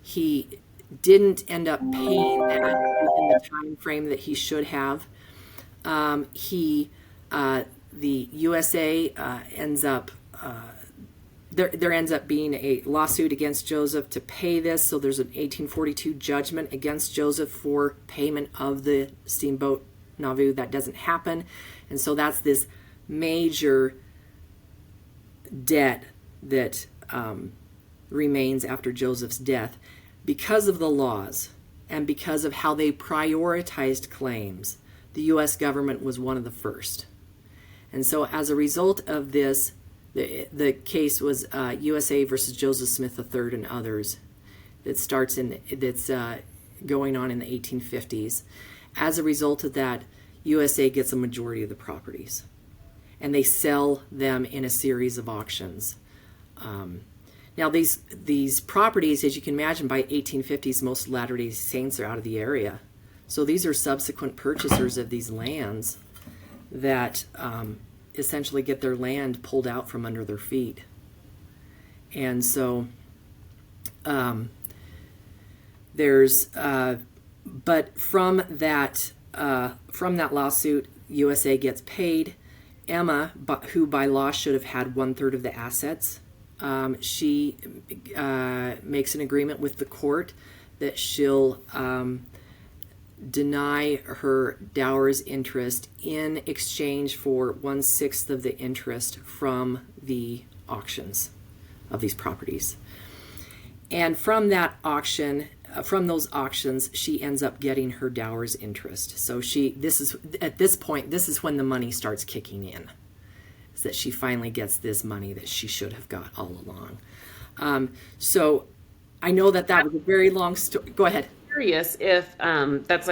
He didn't end up paying that within the time frame that he should have. The USA ends up there ends up being a lawsuit against Joseph to pay this. So there's an 1842 judgment against Joseph for payment of the steamboat Nauvoo. That doesn't happen. And so that's this major debt that remains after Joseph's death because of the laws and because of how they prioritized claims. The U.S. government was one of the first. And so as a result of this, the case was USA versus Joseph Smith III and others. That's going on in the 1850s. As a result of that, USA gets a majority of the properties, and they sell them in a series of auctions. Now these properties, as you can imagine, by 1850s, most Latter-day Saints are out of the area. So these are subsequent purchasers of these lands that essentially get their land pulled out from under their feet. And so but from that lawsuit, USA gets paid. Emma, who by law should have had 1/3 of the assets, she makes an agreement with the court that she'll deny her dower's interest in exchange for 1/6 of the interest from the auctions of these properties. And from that auction, from those auctions, she ends up getting her dower's interest. So at this point, this is when the money starts kicking in. Is that she finally gets this money that she should have got all along. So I know that was a very long story. Go ahead. Curious if that's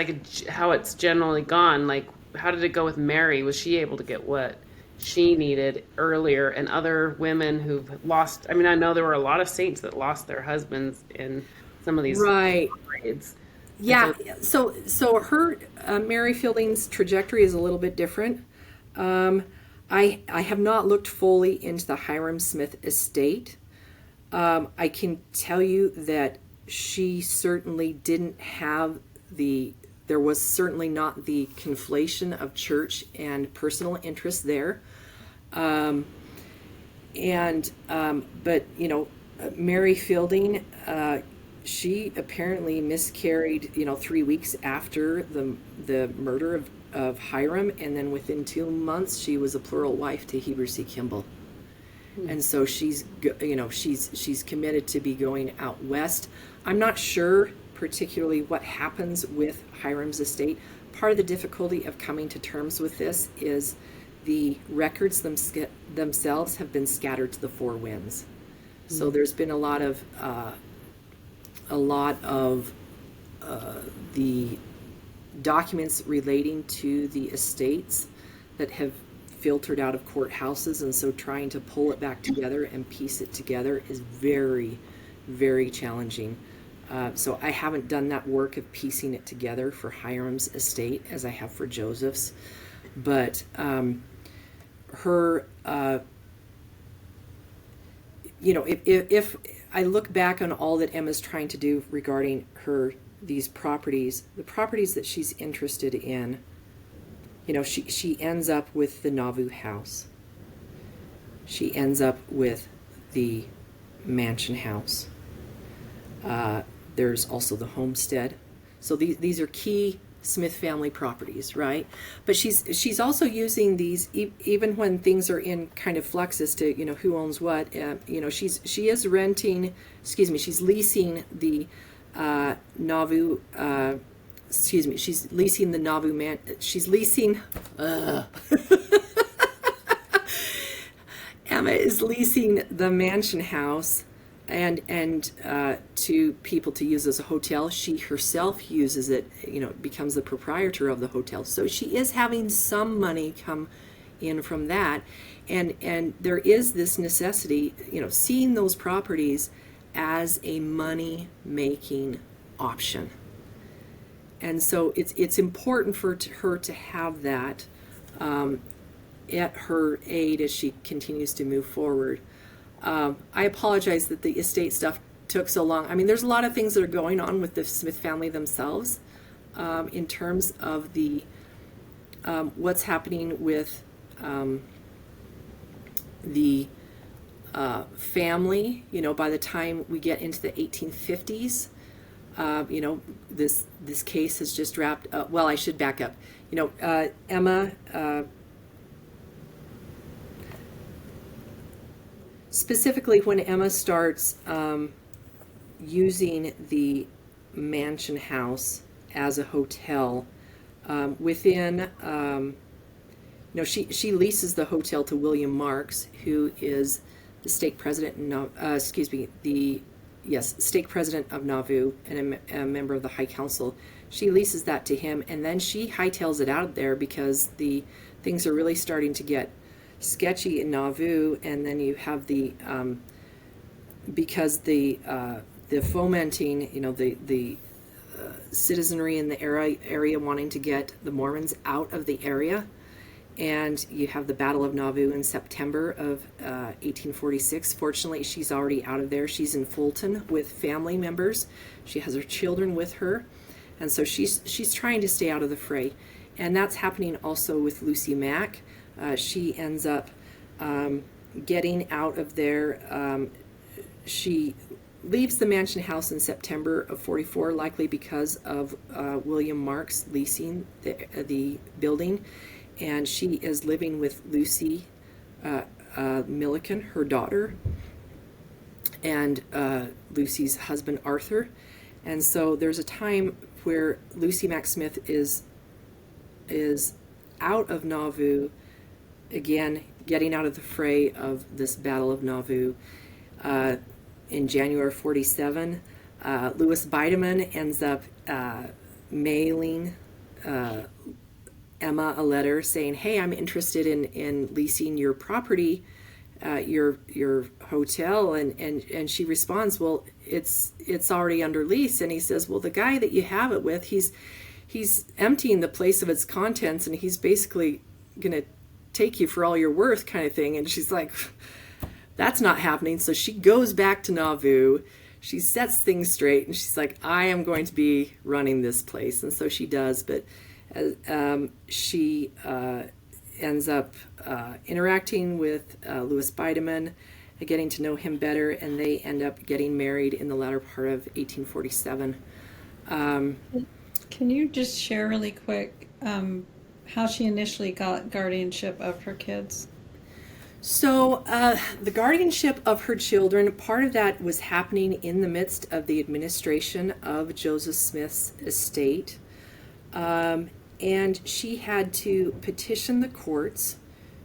how it's generally gone. Like, how did it go with Mary? Was she able to get what she needed earlier, and other women who've lost? I mean, I know there were a lot of saints that lost their husbands in some of these raids. Yeah. So her Mary Fielding's trajectory is a little bit different. I have not looked fully into the Hyrum Smith estate. I can tell you that she certainly didn't have there was certainly not the conflation of church and personal interest there. But Mary Fielding, she apparently miscarried, 3 weeks after the murder of Hyrum, and then within 2 months she was a plural wife to Heber C. Kimball. And so she's committed to be going out west. I'm not sure particularly what happens with Hyrum's estate. Part of the difficulty of coming to terms with this is the records themselves have been scattered to the four winds. So there's been a lot of the documents relating to the estates that have filtered out of courthouses, and so trying to pull it back together and piece it together is very, very challenging. So I haven't done that work of piecing it together for Hyrum's estate as I have for Joseph's, but if I look back on all that Emma's trying to do regarding the properties that she's interested in she ends up with the Nauvoo house. She ends up with the mansion house. There's also the homestead. So these are key Smith family properties, right? But she's also using these even when things are in kind of flux as to who owns what. She's leasing the Nauvoo. She's leasing the Nauvoo man. She's leasing. Emma is leasing the mansion house and to people to use as a hotel. She herself uses it, becomes the proprietor of the hotel. So she is having some money come in from that. And there is this necessity, seeing those properties as a money-making option. And so it's important for her to have that at her aid as she continues to move forward. I apologize that the estate stuff took so long. I mean, there's a lot of things that are going on with the Smith family themselves in terms of the what's happening with the family. By the time we get into the 1850s, this case has just wrapped up. Well, I should back up. Emma. Specifically, when Emma starts using the mansion house as a hotel, she leases the hotel to William Marks, who is the stake president. Stake president of Nauvoo and a member of the High Council. She leases that to him, and then she hightails it out of there because the things are really starting to get sketchy in Nauvoo. And then you have because the fomenting, the citizenry in the area wanting to get the Mormons out of the area. And you have the Battle of Nauvoo in September of 1846. Fortunately, she's already out of there. She's in Fulton with family members. She has her children with her. And so she's trying to stay out of the fray. And that's happening also with Lucy Mack. She ends up getting out of there. She leaves the mansion house in September of 44, likely because of William Marks leasing the building. And she is living with Lucy Milliken, her daughter, and Lucy's husband, Arthur. And so there's a time where Lucy Mack Smith is out of Nauvoo, again, getting out of the fray of this Battle of Nauvoo. In January 47, Louis Bideman ends up mailing Emma a letter saying, "Hey, I'm interested in leasing your property, your hotel," and she responds, "Well, it's already under lease." And he says, "Well, the guy that you have it with, he's emptying the place of its contents, and he's basically gonna take you for all you're worth," kind of thing. And she's like, "That's not happening." So she goes back to Nauvoo. She sets things straight, and she's like, "I am going to be running this place," and so she does. But she ends up interacting with Louis Bideman, getting to know him better, and they end up getting married in the latter part of 1847. Can you just share really quick how she initially got guardianship of her kids? So the guardianship of her children, part of that was happening in the midst of the administration of Joseph Smith's estate. And she had to petition the courts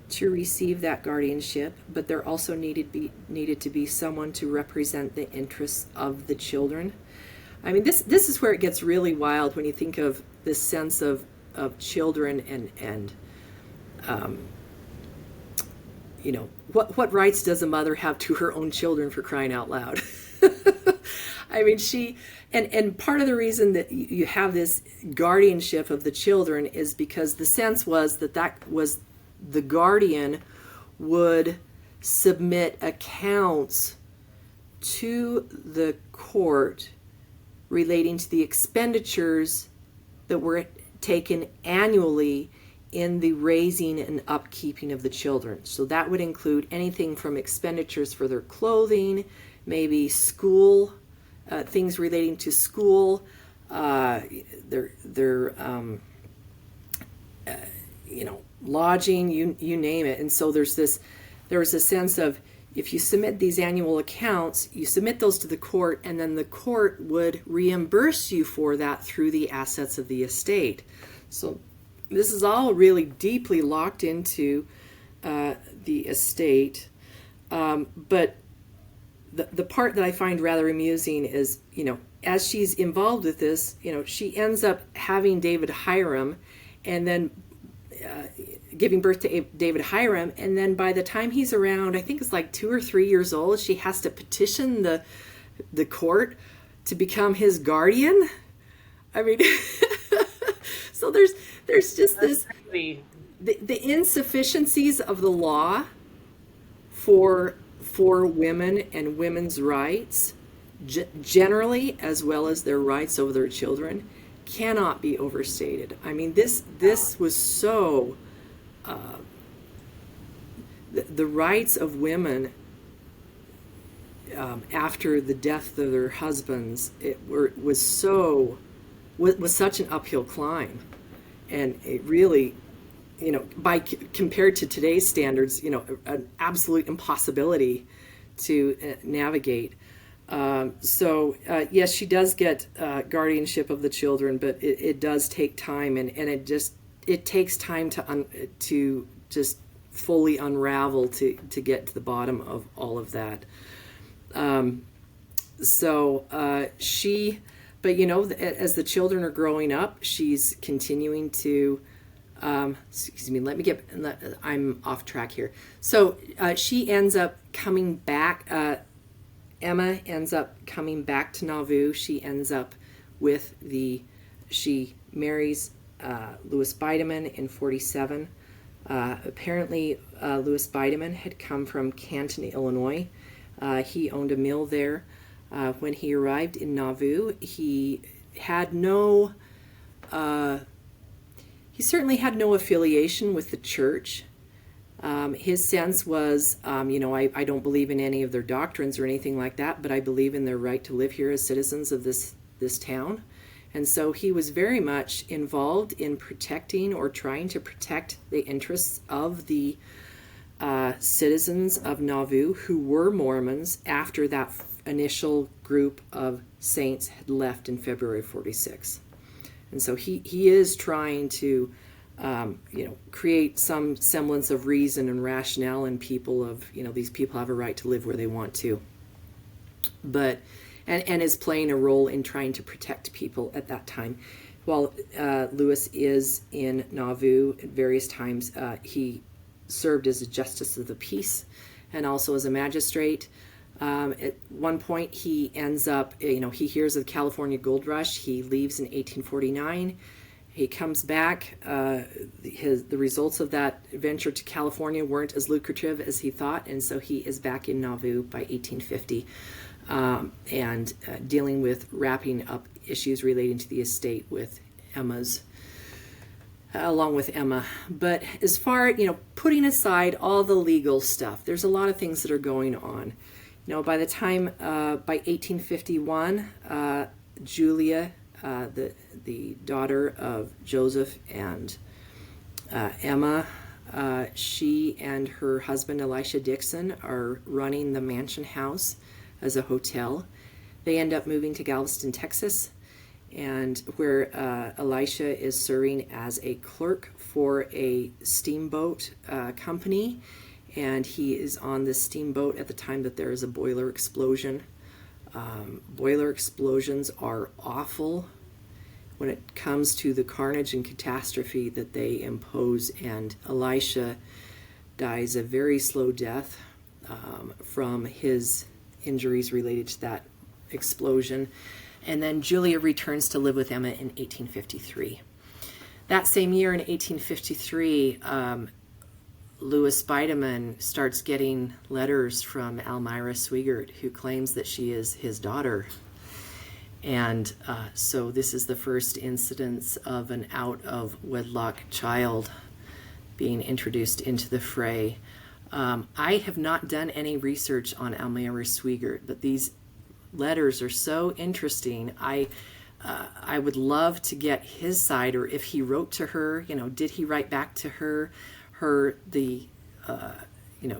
to receive that guardianship, but there also needed to be someone to represent the interests of the children. I mean, this is where it gets really wild when you think of this sense of children and what rights does a mother have to her own children, for crying out loud? I mean, and part of the reason that you have this guardianship of the children is because the sense was that was the guardian would submit accounts to the court relating to the expenditures that were taken annually in the raising and upkeeping of the children. So that would include anything from expenditures for their clothing, maybe school, things relating to school, their lodging, you name it. And so there was a sense of, if you submit these annual accounts, you submit those to the court, and then the court would reimburse you for that through the assets of the estate. So this is all really deeply locked into the estate. But the part that I find rather amusing is, as she's involved with this, she ends up having David Hyrum, and then giving birth to David Hyrum, and then by the time he's around, I think it's like 2 or 3 years old, she has to petition the court to become his guardian. I mean, so there's just this, the insufficiencies of the law for women and women's rights generally, as well as their rights over their children, cannot be overstated. I mean, this was so the rights of women after the death of their husbands was such an uphill climb, and it really, compared to today's standards, an absolute impossibility to navigate. Yes, she does get guardianship of the children, but it does take time, and it takes time to just fully unravel to get to the bottom of all of that. As the children are growing up, she's continuing to, I'm off track here. So she ends up coming back, Emma ends up coming back to Nauvoo. She ends up she marries Louis Bideman in 1947. Apparently, Louis Bideman had come from Canton, Illinois. He owned a mill there. When he arrived in Nauvoo, he certainly had no affiliation with the church. His sense was, I don't believe in any of their doctrines or anything like that, but I believe in their right to live here as citizens of this town. And so he was very much involved in protecting or trying to protect the interests of the citizens of Nauvoo who were Mormons after that initial group of saints had left in February 1946. And so he is trying to create some semblance of reason and rationale in people of, these people have a right to live where they want to. But, and is playing a role in trying to protect people at that time. While Louis is in Nauvoo at various times, he served as a justice of the peace and also as a magistrate. At one point, he ends up, he hears of the California gold rush. He leaves in 1849. He comes back. The results of that venture to California weren't as lucrative as he thought, and so he is back in Nauvoo by 1850 and dealing with wrapping up issues relating to the estate with along with Emma. But as far, putting aside all the legal stuff, there's a lot of things that are going on. By the time, by 1851, Julia, the daughter of Joseph and Emma, she and her husband Elisha Dixon are running the Mansion House as a hotel. They end up moving to Galveston, Texas, and where Elisha is serving as a clerk for a steamboat company, and he is on this steamboat at the time that there is a boiler explosion. Boiler explosions are awful when it comes to the carnage and catastrophe that they impose, and Elisha dies a very slow death from his injuries related to that explosion. And then Julia returns to live with Emma in 1853. That same year in 1853, Louis Bideman starts getting letters from Almira Swigert, who claims that she is his daughter. And so this is the first incidence of an out-of-wedlock child being introduced into the fray. I have not done any research on Elmira Swigert, but these letters are so interesting. I would love to get his side, or if he wrote to her, did he write back to her?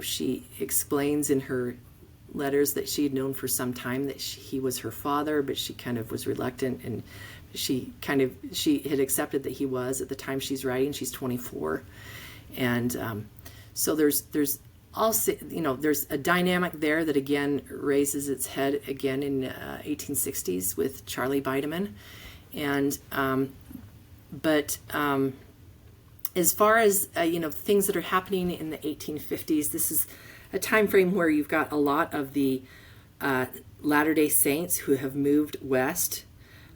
She explains in her letters that she had known for some time that he was her father, but she kind of was reluctant, and she had accepted that he was at the time she's writing. She's 24, and so there's also, there's a dynamic there that again raises its head again in 1860s with Charlie Bideman, and but as far as things that are happening in the 1850s, this is a time frame where you've got a lot of the Latter-day Saints who have moved west.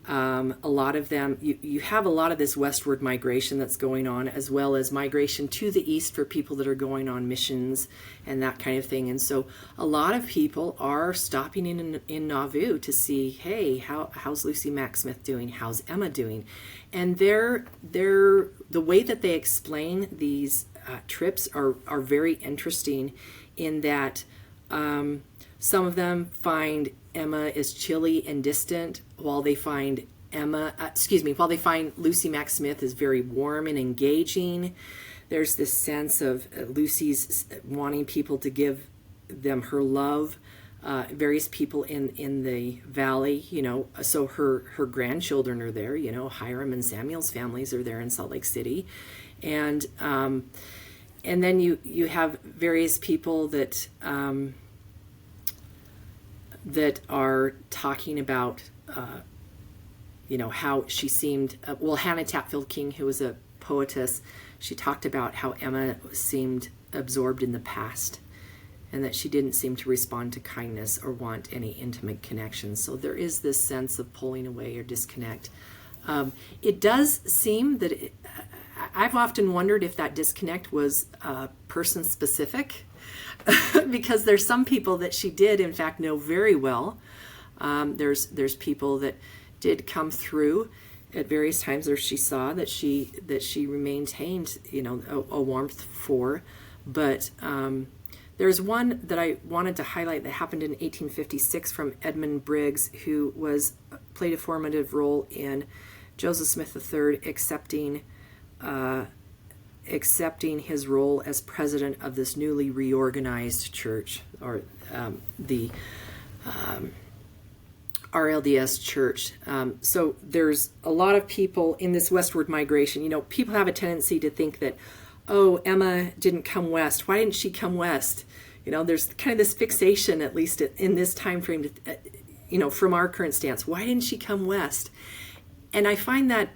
A lot of them, you have a lot of this westward migration that's going on, as well as migration to the east for people that are going on missions and that kind of thing. And so a lot of people are stopping in Nauvoo to see, hey, how's Lucy Mack Smith doing? How's Emma doing? And the way that they explain these trips are very interesting, in that some of them find Emma is chilly and distant, while they find Lucy Mack Smith is very warm and engaging. There's this sense of Lucy's wanting people to give them her love. Various people in the valley, so her grandchildren are there. Hyrum and Samuel's families are there in Salt Lake City, and then you have various people that are talking about, how she seemed, Hannah Chatfield King, who was a poetess, she talked about how Emma seemed absorbed in the past, and that she didn't seem to respond to kindness or want any intimate connection. So there is this sense of pulling away or disconnect. It does seem that I've often wondered if that disconnect was person specific, because there's some people that she did in fact know very well. There's people that did come through at various times, or she saw that she maintained a warmth for, but there's one that I wanted to highlight that happened in 1856 from Edmund Briggs, who played a formative role in Joseph Smith III accepting his role as president of this newly reorganized church, or the RLDS church. So there's a lot of people in this westward migration. People have a tendency to think that, oh, Emma didn't come west. Why didn't she come west? There's kind of this fixation, at least in this time frame, from our current stance. Why didn't she come west? And I find that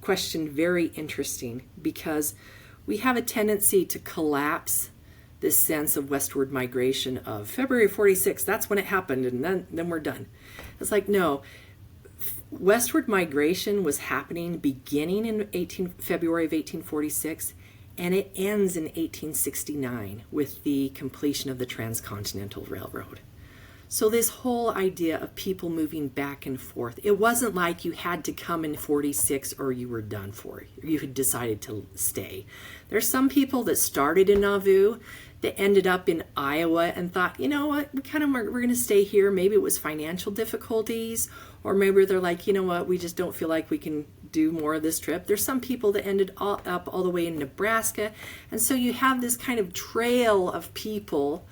question very interesting, because we have a tendency to collapse this sense of westward migration of February 46, that's when it happened, and then we're done. It's like, no, westward migration was happening beginning in February of 1846, and it ends in 1869 with the completion of the Transcontinental Railroad. So this whole idea of people moving back and forth, it wasn't like you had to come in 46 or you were done for. You had decided to stay. There's some people that started in Nauvoo that ended up in Iowa and thought, you know what, we're going to stay here. Maybe it was financial difficulties, or maybe they're like, you know what, we just don't feel like we can do more of this trip. There's some people that ended up all the way in Nebraska. And so you have this kind of trail of people,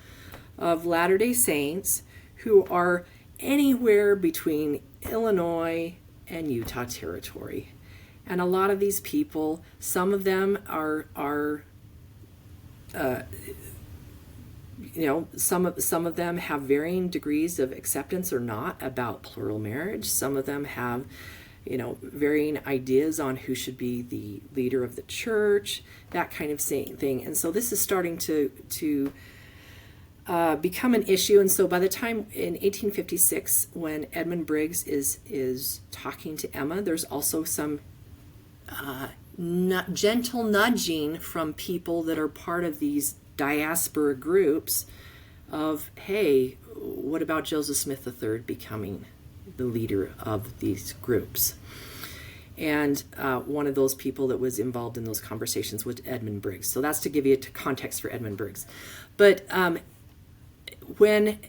of Latter-day Saints, who are anywhere between Illinois and Utah Territory. And a lot of these people, some of them are some of them have varying degrees of acceptance or not about plural marriage. Some of them have, varying ideas on who should be the leader of the church, that kind of thing. And so this is starting to become an issue. And so by the time in 1856, when Edmund Briggs is talking to Emma, there's also some gentle nudging from people that are part of these diaspora groups of, hey, what about Joseph Smith III becoming the leader of these groups? And one of those people that was involved in those conversations was Edmund Briggs. So that's to give you context for Edmund Briggs. But when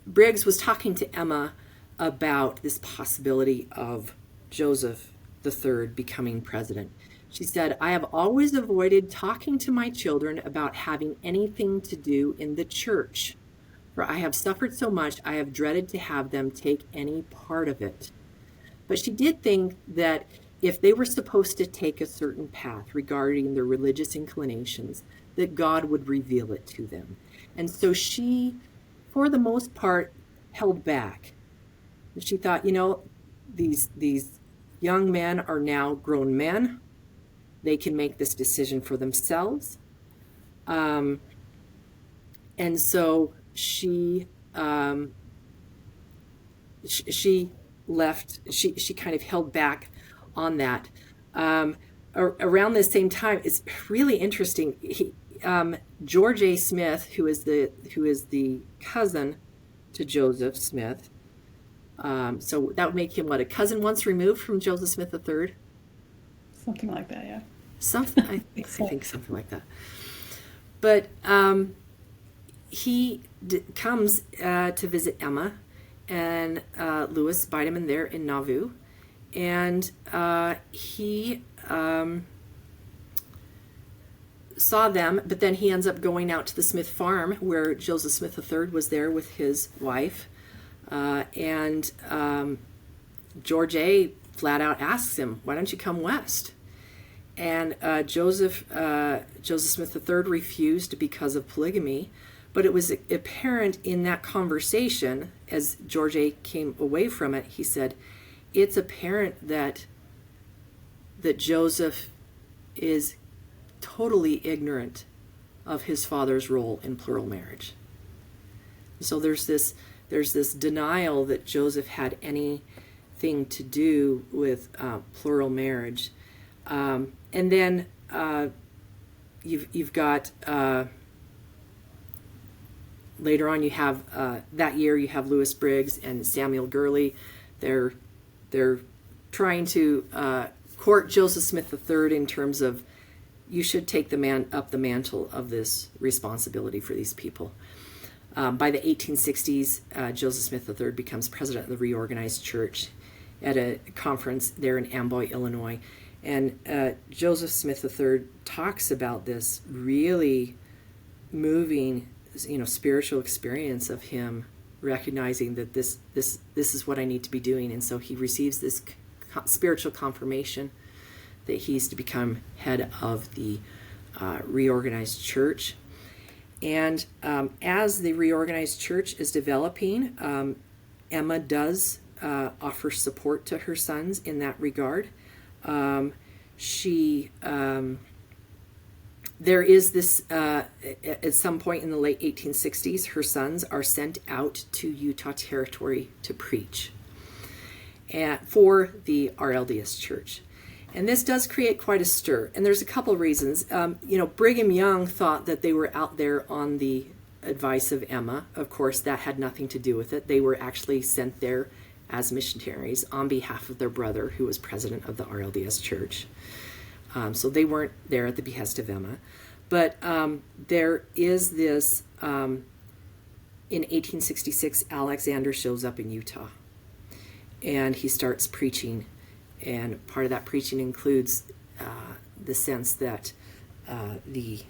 Briggs was talking to Emma about this possibility of Joseph III becoming president, she said, "I have always avoided talking to my children about having anything to do in the church, for I have suffered so much, I have dreaded to have them take any part of it." But she did think that if they were supposed to take a certain path regarding their religious inclinations, that God would reveal it to them. And so she, for the most part, held back. She thought, these young men are now grown men. They can make this decision for themselves. And so she left, she kind of held back on that. Around the same time, it's really interesting. George A. Smith, who is the cousin to Joseph Smith, so that would make him a cousin once removed from Joseph Smith III. Something like that, yeah. I think something like that. But he comes to visit Emma and Louis Bideman there in Nauvoo, and he saw them, but then he ends up going out to the Smith farm where Joseph Smith III was there with his wife, and George A. flat out asks him, "Why don't you come west?" And Joseph Smith III refused because of polygamy. But it was apparent in that conversation, as George A. came away from it, he said, it's apparent that Joseph is totally ignorant of his father's role in plural marriage. So there's this denial that Joseph had anything to do with plural marriage. And then you've got... later on, you have that year you have Louis Briggs and Samuel Gurley. They're trying to court Joseph Smith III in terms of you should take the mantle of this responsibility for these people. By the 1860s, Joseph Smith III becomes president of the Reorganized Church at a conference there in Amboy, Illinois, and Joseph Smith III talks about this really moving, spiritual experience of him recognizing that this is what I need to be doing. And so he receives this spiritual confirmation that he's to become head of the Reorganized Church. And as the Reorganized Church is developing, Emma does offer support to her sons in that regard. There is this, at some point in the late 1860s, her sons are sent out to Utah Territory to preach for the RLDS Church. And this does create quite a stir. And there's a couple of reasons. Brigham Young thought that they were out there on the advice of Emma. Of course, that had nothing to do with it. They were actually sent there as missionaries on behalf of their brother, who was president of the RLDS Church. So they weren't there at the behest of Emma. But there is this, in 1866, Alexander shows up in Utah. And he starts preaching. And part of that preaching includes the sense that the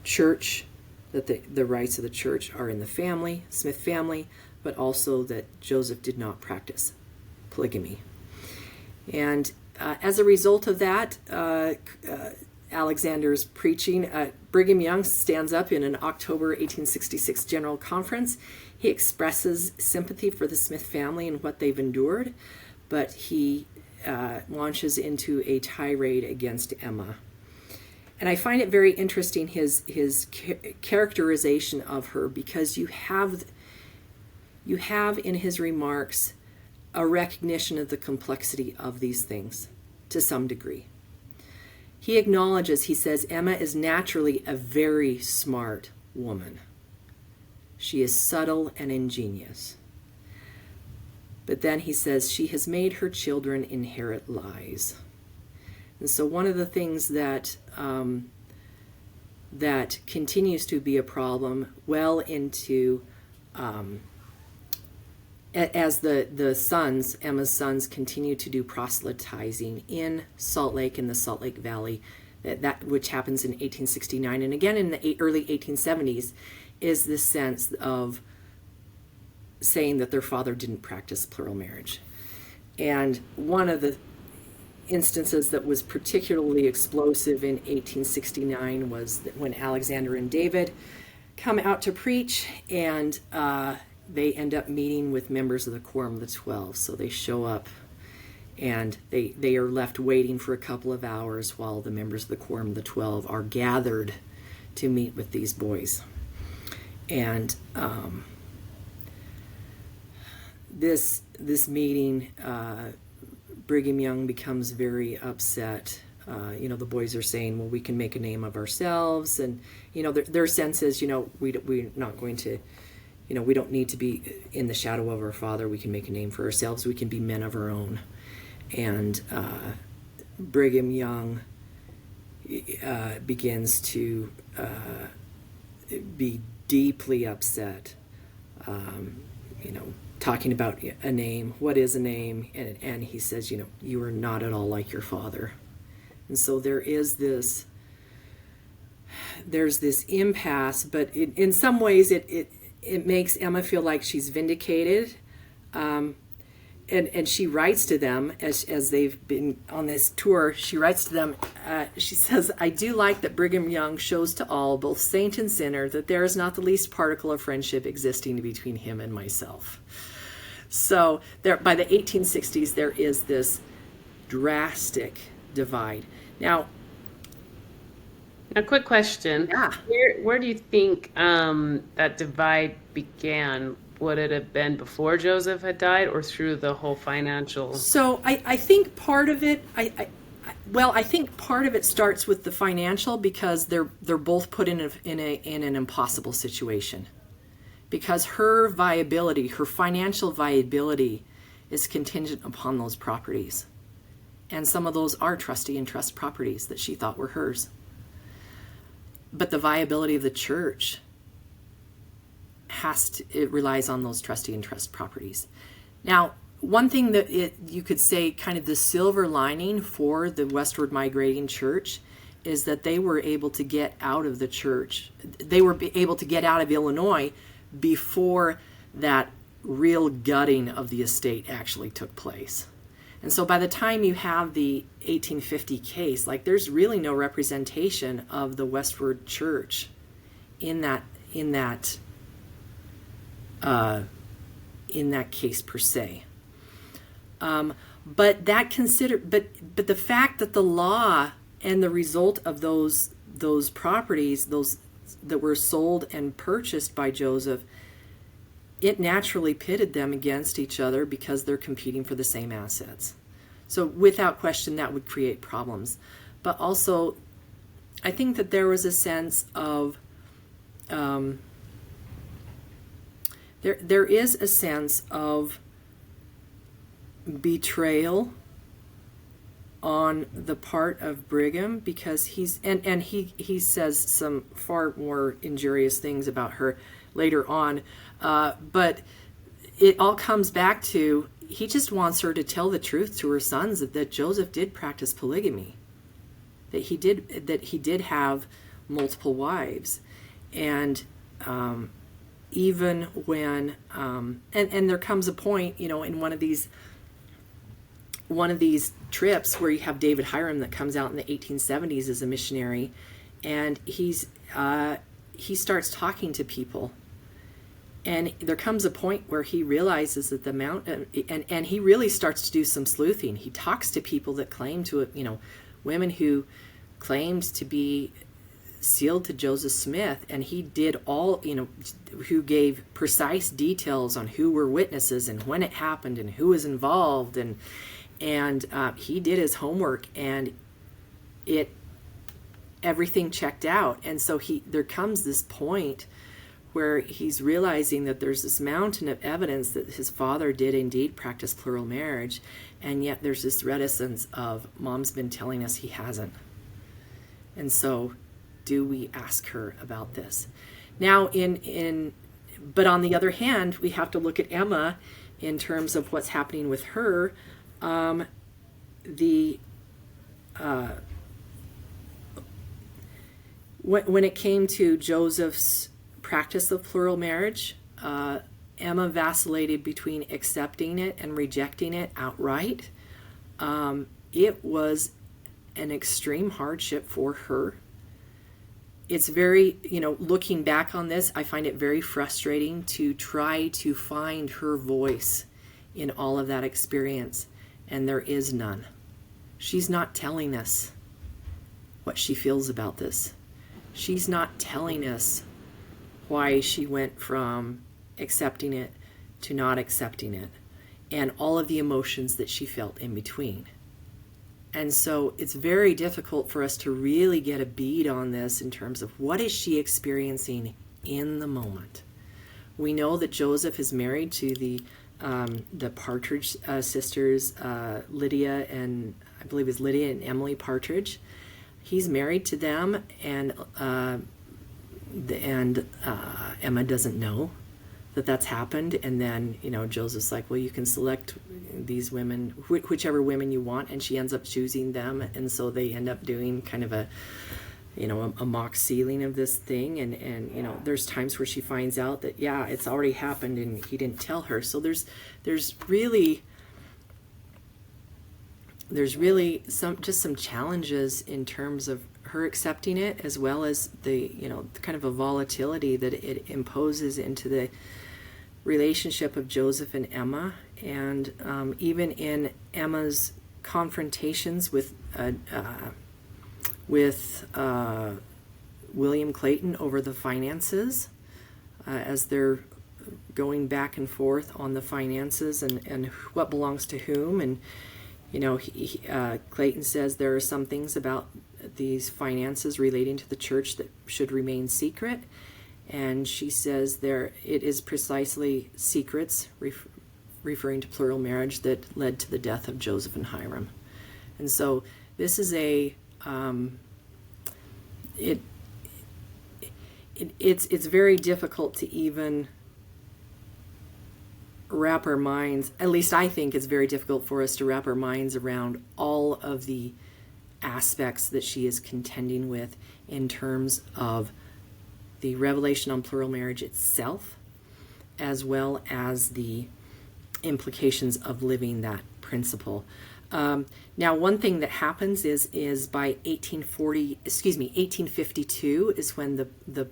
church, that the rights of the church are in the family, Smith family, but also that Joseph did not practice polygamy. And as a result of that, Alexander's preaching, Brigham Young stands up in an October 1866 General Conference. He expresses sympathy for the Smith family and what they've endured, but he launches into a tirade against Emma. And I find it very interesting, his characterization of her, because you have in his remarks a recognition of the complexity of these things to some degree. He acknowledges, he says, Emma is naturally a very smart woman. She is subtle and ingenious. But then he says, she has made her children inherit lies. And so one of the things that that continues to be a problem well into as the sons, Emma's sons, continue to do proselytizing in Salt Lake, in the Salt Lake Valley, that which happens in 1869 and again in the early 1870s, is this sense of saying that their father didn't practice plural marriage. And one of the instances that was particularly explosive in 1869 was when Alexander and David come out to preach, and they end up meeting with members of the Quorum of the 12. So they show up, and they are left waiting for a couple of hours while the members of the Quorum of the 12 are gathered to meet with these boys. And this meeting, Brigham Young becomes very upset. The boys are saying, well, we can make a name of ourselves. And, their sense is, we're not going to, we don't need to be in the shadow of our father. We can make a name for ourselves. We can be men of our own. And Brigham Young begins to be deeply upset, talking about a name. What is a name? And he says, you are not at all like your father. And so there's this impasse, but in some ways it makes Emma feel like she's vindicated. And she writes to them as they've been on this tour. She writes to them. She says, I do like that Brigham Young shows to all, both saint and sinner, that there is not the least particle of friendship existing between him and myself. So by the 1860s, there is this drastic divide. Now, a quick question. Yeah. Where do you think that divide began? Would it have been before Joseph had died, or through the whole financial? So I think part of it, I think part of it starts with the financial, because they're both put in an impossible situation, because her financial viability is contingent upon those properties, and some of those are trustee and trust properties that she thought were hers. But the viability of the church it relies on those trustee and trust properties. Now, one thing that you could say, kind of the silver lining for the westward migrating church, is that they were able to get out of the church. They were able to get out of Illinois before that real gutting of the estate actually took place. And so by the time you have the 1850 case, there's really no representation of the westward church in that case per se. But the fact that the law and the result of those properties, those that were sold and purchased by Joseph, it naturally pitted them against each other because they're competing for the same assets. So without question, that would create problems. But also, I think that there was a sense of there is a sense of betrayal on the part of Brigham, because he says some far more injurious things about her later on, but it all comes back to, he just wants her to tell the truth to her sons that Joseph did practice polygamy, that he did have multiple wives. And even when and there comes a point, in one of these trips where you have David Hyrum that comes out in the 1870s as a missionary, and he starts talking to people, and there comes a point where he realizes that the amount and he really starts to do some sleuthing. He talks to people that claim to, women who claimed to be sealed to Joseph Smith, and he did all, who gave precise details on who were witnesses and when it happened and who was involved, and he did his homework, and everything checked out. And so there comes this point where he's realizing that there's this mountain of evidence that his father did indeed practice plural marriage, and yet there's this reticence of, Mom's been telling us he hasn't. And so, do we ask her about this? Now, but on the other hand, we have to look at Emma in terms of what's happening with her. When it came to Joseph's practice of plural marriage, Emma vacillated between accepting it and rejecting it outright. It was an extreme hardship for her. It's very, looking back on this, I find it very frustrating to try to find her voice in all of that experience, and there is none. She's not telling us what she feels about this. She's not telling us why she went from accepting it to not accepting it, and all of the emotions that she felt in between. And so it's very difficult for us to really get a bead on this in terms of what is she experiencing in the moment. We know that Joseph is married to the Partridge sisters, Lydia and I believe it's Lydia and Emily Partridge. He's married to them, and Emma doesn't know that that's happened. And then, Joseph's like, well, you can select these women, whichever women you want, and she ends up choosing them. And so they end up doing kind of a mock sealing of this thing. And there's times where she finds out that, yeah, it's already happened and he didn't tell her. So there's really some challenges in terms of her accepting it, as well as the kind of a volatility that it imposes into the relationship of Joseph and Emma, and even in Emma's confrontations with William Clayton over the finances, as they're going back and forth on the finances and what belongs to whom. And Clayton says there are some things about these finances relating to the church that should remain secret, and she says it is precisely secrets, referring to plural marriage, that led to the death of Joseph and Hyrum. And so this is it's very difficult to even wrap our minds, at least I think it's very difficult for us to wrap our minds around all of the aspects that she is contending with in terms of the revelation on plural marriage itself, as well as the implications of living that principle. Now, one thing that happens is by 1852 is when the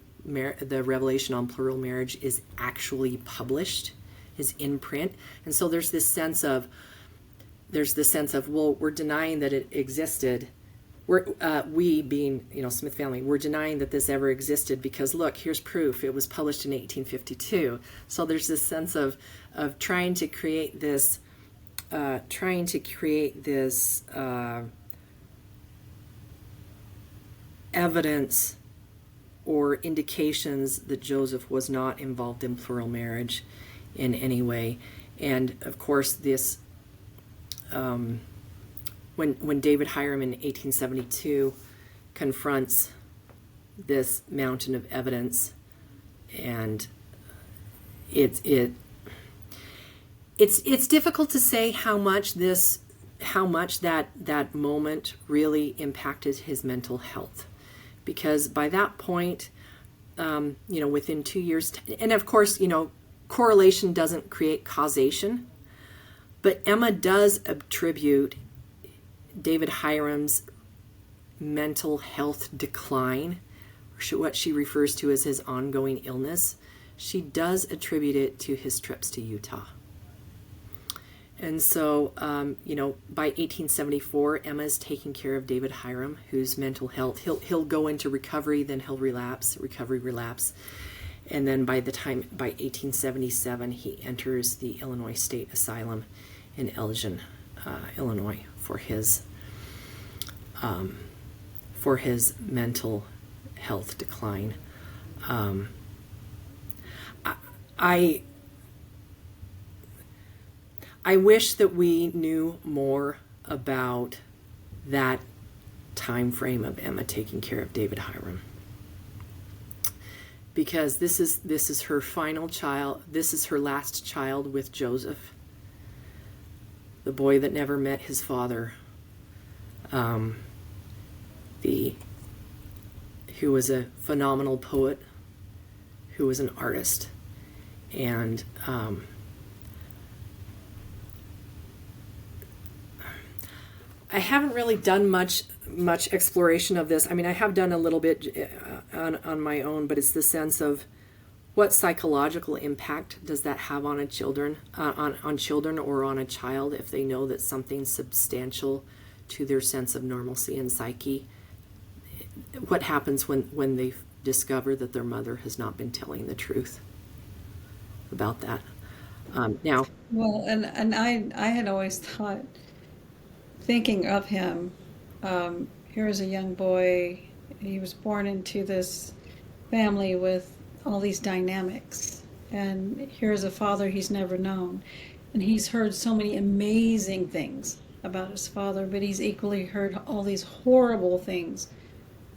revelation on plural marriage is actually published, is in print. And so there's this sense of, well, we're denying that it existed. We being, Smith family, we're denying that this ever existed because, look, here's proof. It was published in 1852. So there's this sense of trying to create this evidence or indications that Joseph was not involved in plural marriage in any way. And of course, this when David Hyrum in 1872 confronts this mountain of evidence, and it's difficult to say how much that moment really impacted his mental health, because by that point, within 2 years, and of course, correlation doesn't create causation, but Emma does attribute David Hyrum's mental health decline, or what she refers to as his ongoing illness. She does attribute it to his trips to Utah. And so, by 1874, Emma is taking care of David Hyrum, whose mental health, he'll go into recovery, then he'll relapse, and then by 1877, he enters the Illinois State Asylum in Elgin, Illinois, for his mental health decline. I wish that we knew more about that time frame of Emma taking care of David Hyrum, because this is her final child. This is her last child with Joseph, the boy that never met his father, who was a phenomenal poet, who was an artist, and I haven't really done much exploration of this. I mean, I have done a little bit on my own, but it's the sense of what psychological impact does that have on children or on a child if they know that something substantial to their sense of normalcy and psyche. What happens when they discover that their mother has not been telling the truth about that? Now, Well, and I had always thought, thinking of him, here was a young boy. He was born into this family with all these dynamics, and here's a father he's never known, and he's heard so many amazing things about his father, but he's equally heard all these horrible things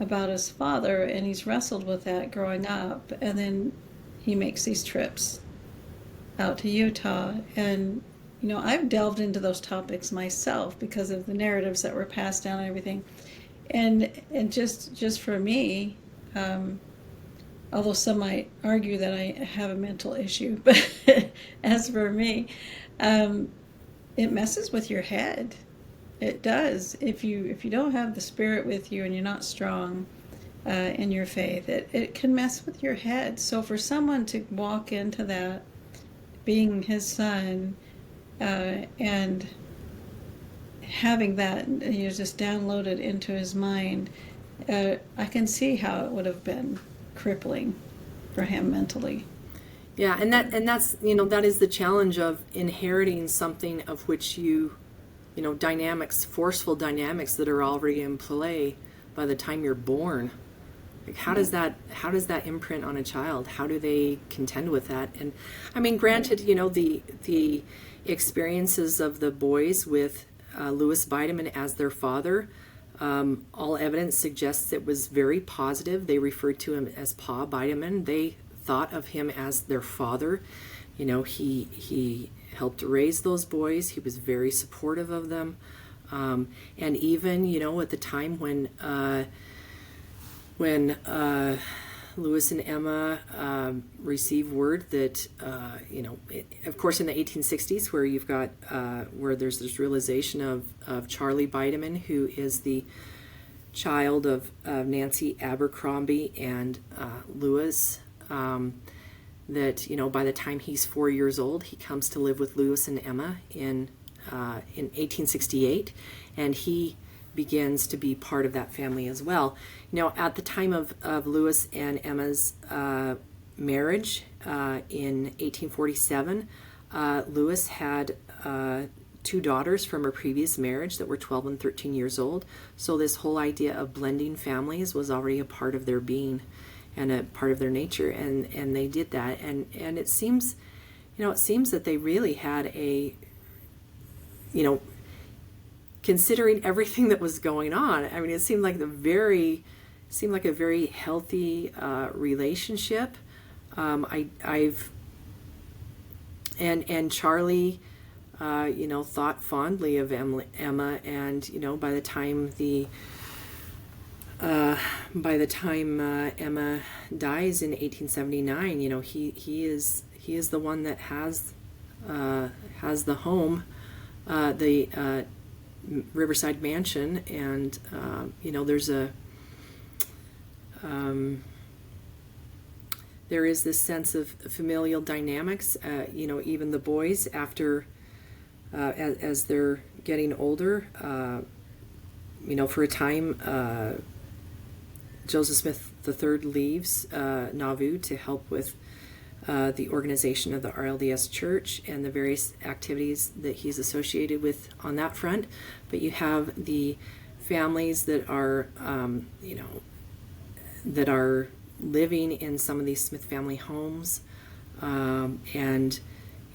about his father, and he's wrestled with that growing up, and then he makes these trips out to Utah. And I've delved into those topics myself because of the narratives that were passed down and everything, and just for me, although some might argue that I have a mental issue, but as for me, it messes with your head. It does. If you don't have the Spirit with you and you're not strong in your faith, it can mess with your head. So for someone to walk into that, being his son, and having that just downloaded into his mind, I can see how it would have been crippling for him mentally. yeah, and that's that is the challenge of inheriting something of which dynamics, forceful dynamics that are already in play by the time you're born. Like, how does that imprint on a child? How do they contend with that? And I mean, granted, the experiences of the boys with Louis Bideman as their father, all evidence suggests it was very positive. They referred to him as Pa Bideman. They thought of him as their father. He helped raise those boys. He was very supportive of them. And even, at the time when Louis and Emma received word that, of course, in the 1860s, where you've got, where there's this realization of Charlie Bideman, who is the child of Nancy Abercrombie and Louis, that, by the time he's 4 years old, he comes to live with Louis and Emma in 1868, and he begins to be part of that family as well. At the time of Louis and Emma's marriage in 1847, Louis had 2 daughters from a previous marriage that were 12 and 13 years old. So this whole idea of blending families was already a part of their being and a part of their nature, and they did that. And it seems, that they really had a, considering everything that was going on, I mean, it seemed like a very healthy relationship. I've and Charlie, thought fondly of Emma, and by the time Emma dies in 1879, he is the one that has the home, the Riverside Mansion, and there is this sense of familial dynamics. Even the boys, after as they're getting older, for a time, Joseph Smith III leaves Nauvoo to help with the organization of the RLDS Church and the various activities that he's associated with on that front. But you have the families that are, that are living in some of these Smith family homes, and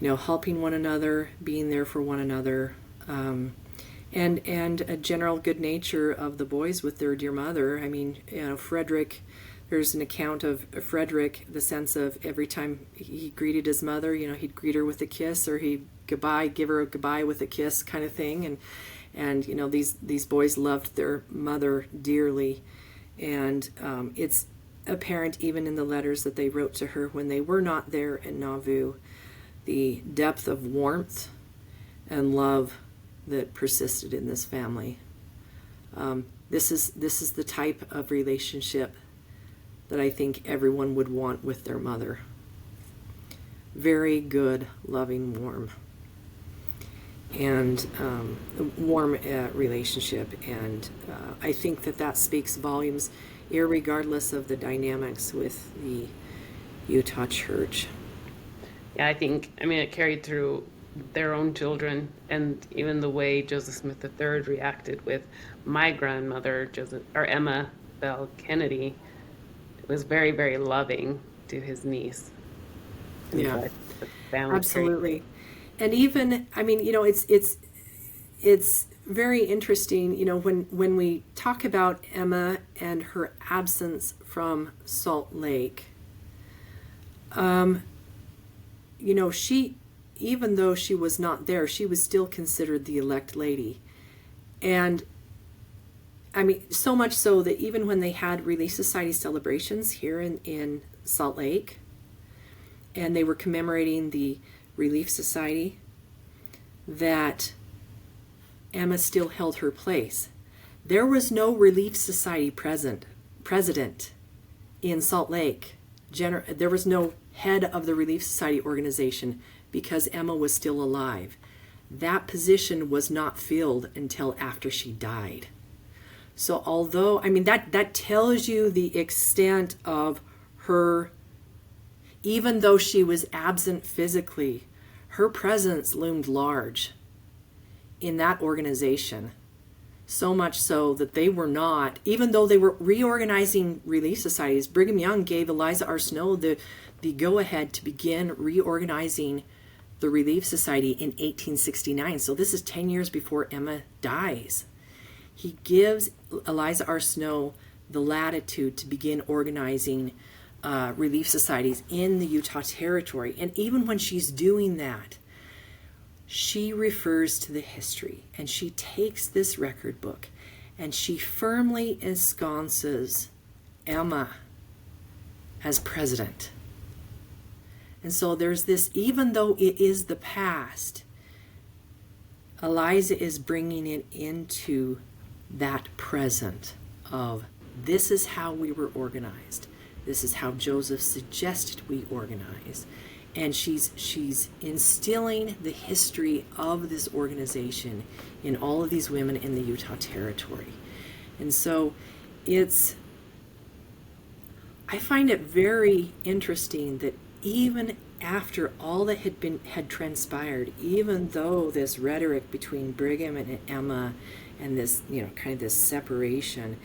helping one another, being there for one another, and a general good nature of the boys with their dear mother. I mean, Frederick. There's an account of Frederick, the sense of every time he greeted his mother, he'd greet her with a kiss, or he'd give her a goodbye with a kiss, kind of thing. And these boys loved their mother dearly, and it's apparent even in the letters that they wrote to her when they were not there in Nauvoo, the depth of warmth and love that persisted in this family. This is the type of relationship that I think everyone would want with their mother. Very good, loving, warm, and warm relationship. And I think that speaks volumes, irregardless of the dynamics with the Utah Church. Yeah, I mean, it carried through their own children, and even the way Joseph Smith III reacted with my grandmother, Emma Bell Kennedy, was very, very loving to his niece. Yeah, family absolutely. And even, I mean, it's very interesting, when we talk about Emma and her absence from Salt Lake, she, even though she was not there, she was still considered the elect lady. And I mean, so much so that even when they had Relief Society celebrations here in Salt Lake, and they were commemorating the Relief Society, that Emma still held her place. There was no Relief Society president in Salt Lake. There was no head of the Relief Society organization because Emma was still alive. That position was not filled until after she died. So although, I mean, that tells you the extent of her, even though she was absent physically, her presence loomed large in that organization. So much so that they were not, even though they were reorganizing relief societies, Brigham Young gave Eliza R. Snow the go-ahead to begin reorganizing the Relief Society in 1869. So this is 10 years before Emma dies. He gives Eliza R. Snow the latitude to begin organizing relief societies in the Utah Territory. And even when she's doing that, she refers to the history, and she takes this record book and she firmly ensconces Emma as president. And so there's this, even though it is the past, Eliza is bringing it into that present of, this is how we were organized. This is how Joseph suggested we organize. And she's instilling the history of this organization in all of these women in the Utah Territory. And so I find it very interesting that even after all that had transpired, even though this rhetoric between Brigham and Emma and this, kind of this separation,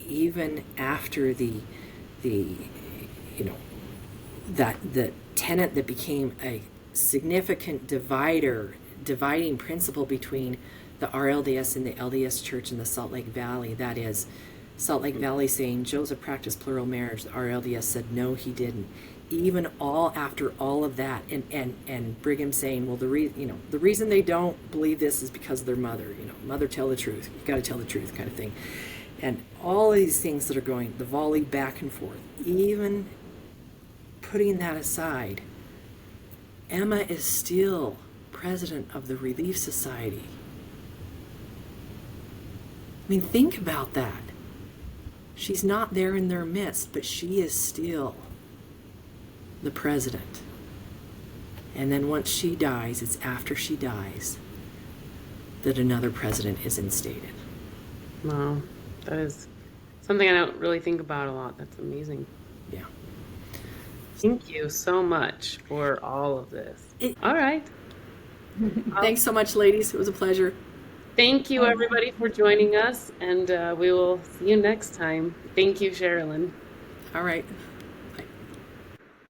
even after the tenet that became a significant dividing principle between the RLDS and the LDS Church in the Salt Lake Valley, that is, Salt Lake Valley saying Joseph practiced plural marriage, the RLDS said no, he didn't. Even after all of that, and Brigham saying, well, the reason they don't believe this is because of their mother. Mother, tell the truth. You got to tell the truth, kind of thing. And all of these things that are going, the volley back and forth. Even putting that aside, Emma is still president of the Relief Society. I mean, think about that. She's not there in their midst, but she is still the president. And then once she dies, it's after she dies that another president is instated. Wow, that is something I don't really think about a lot. That's amazing. Yeah. Thank you so much for all of this. All right. Thanks so much, ladies. It was a pleasure. Thank you, everybody, for joining us, and we will see you next time. Thank you, Sharalyn. All right.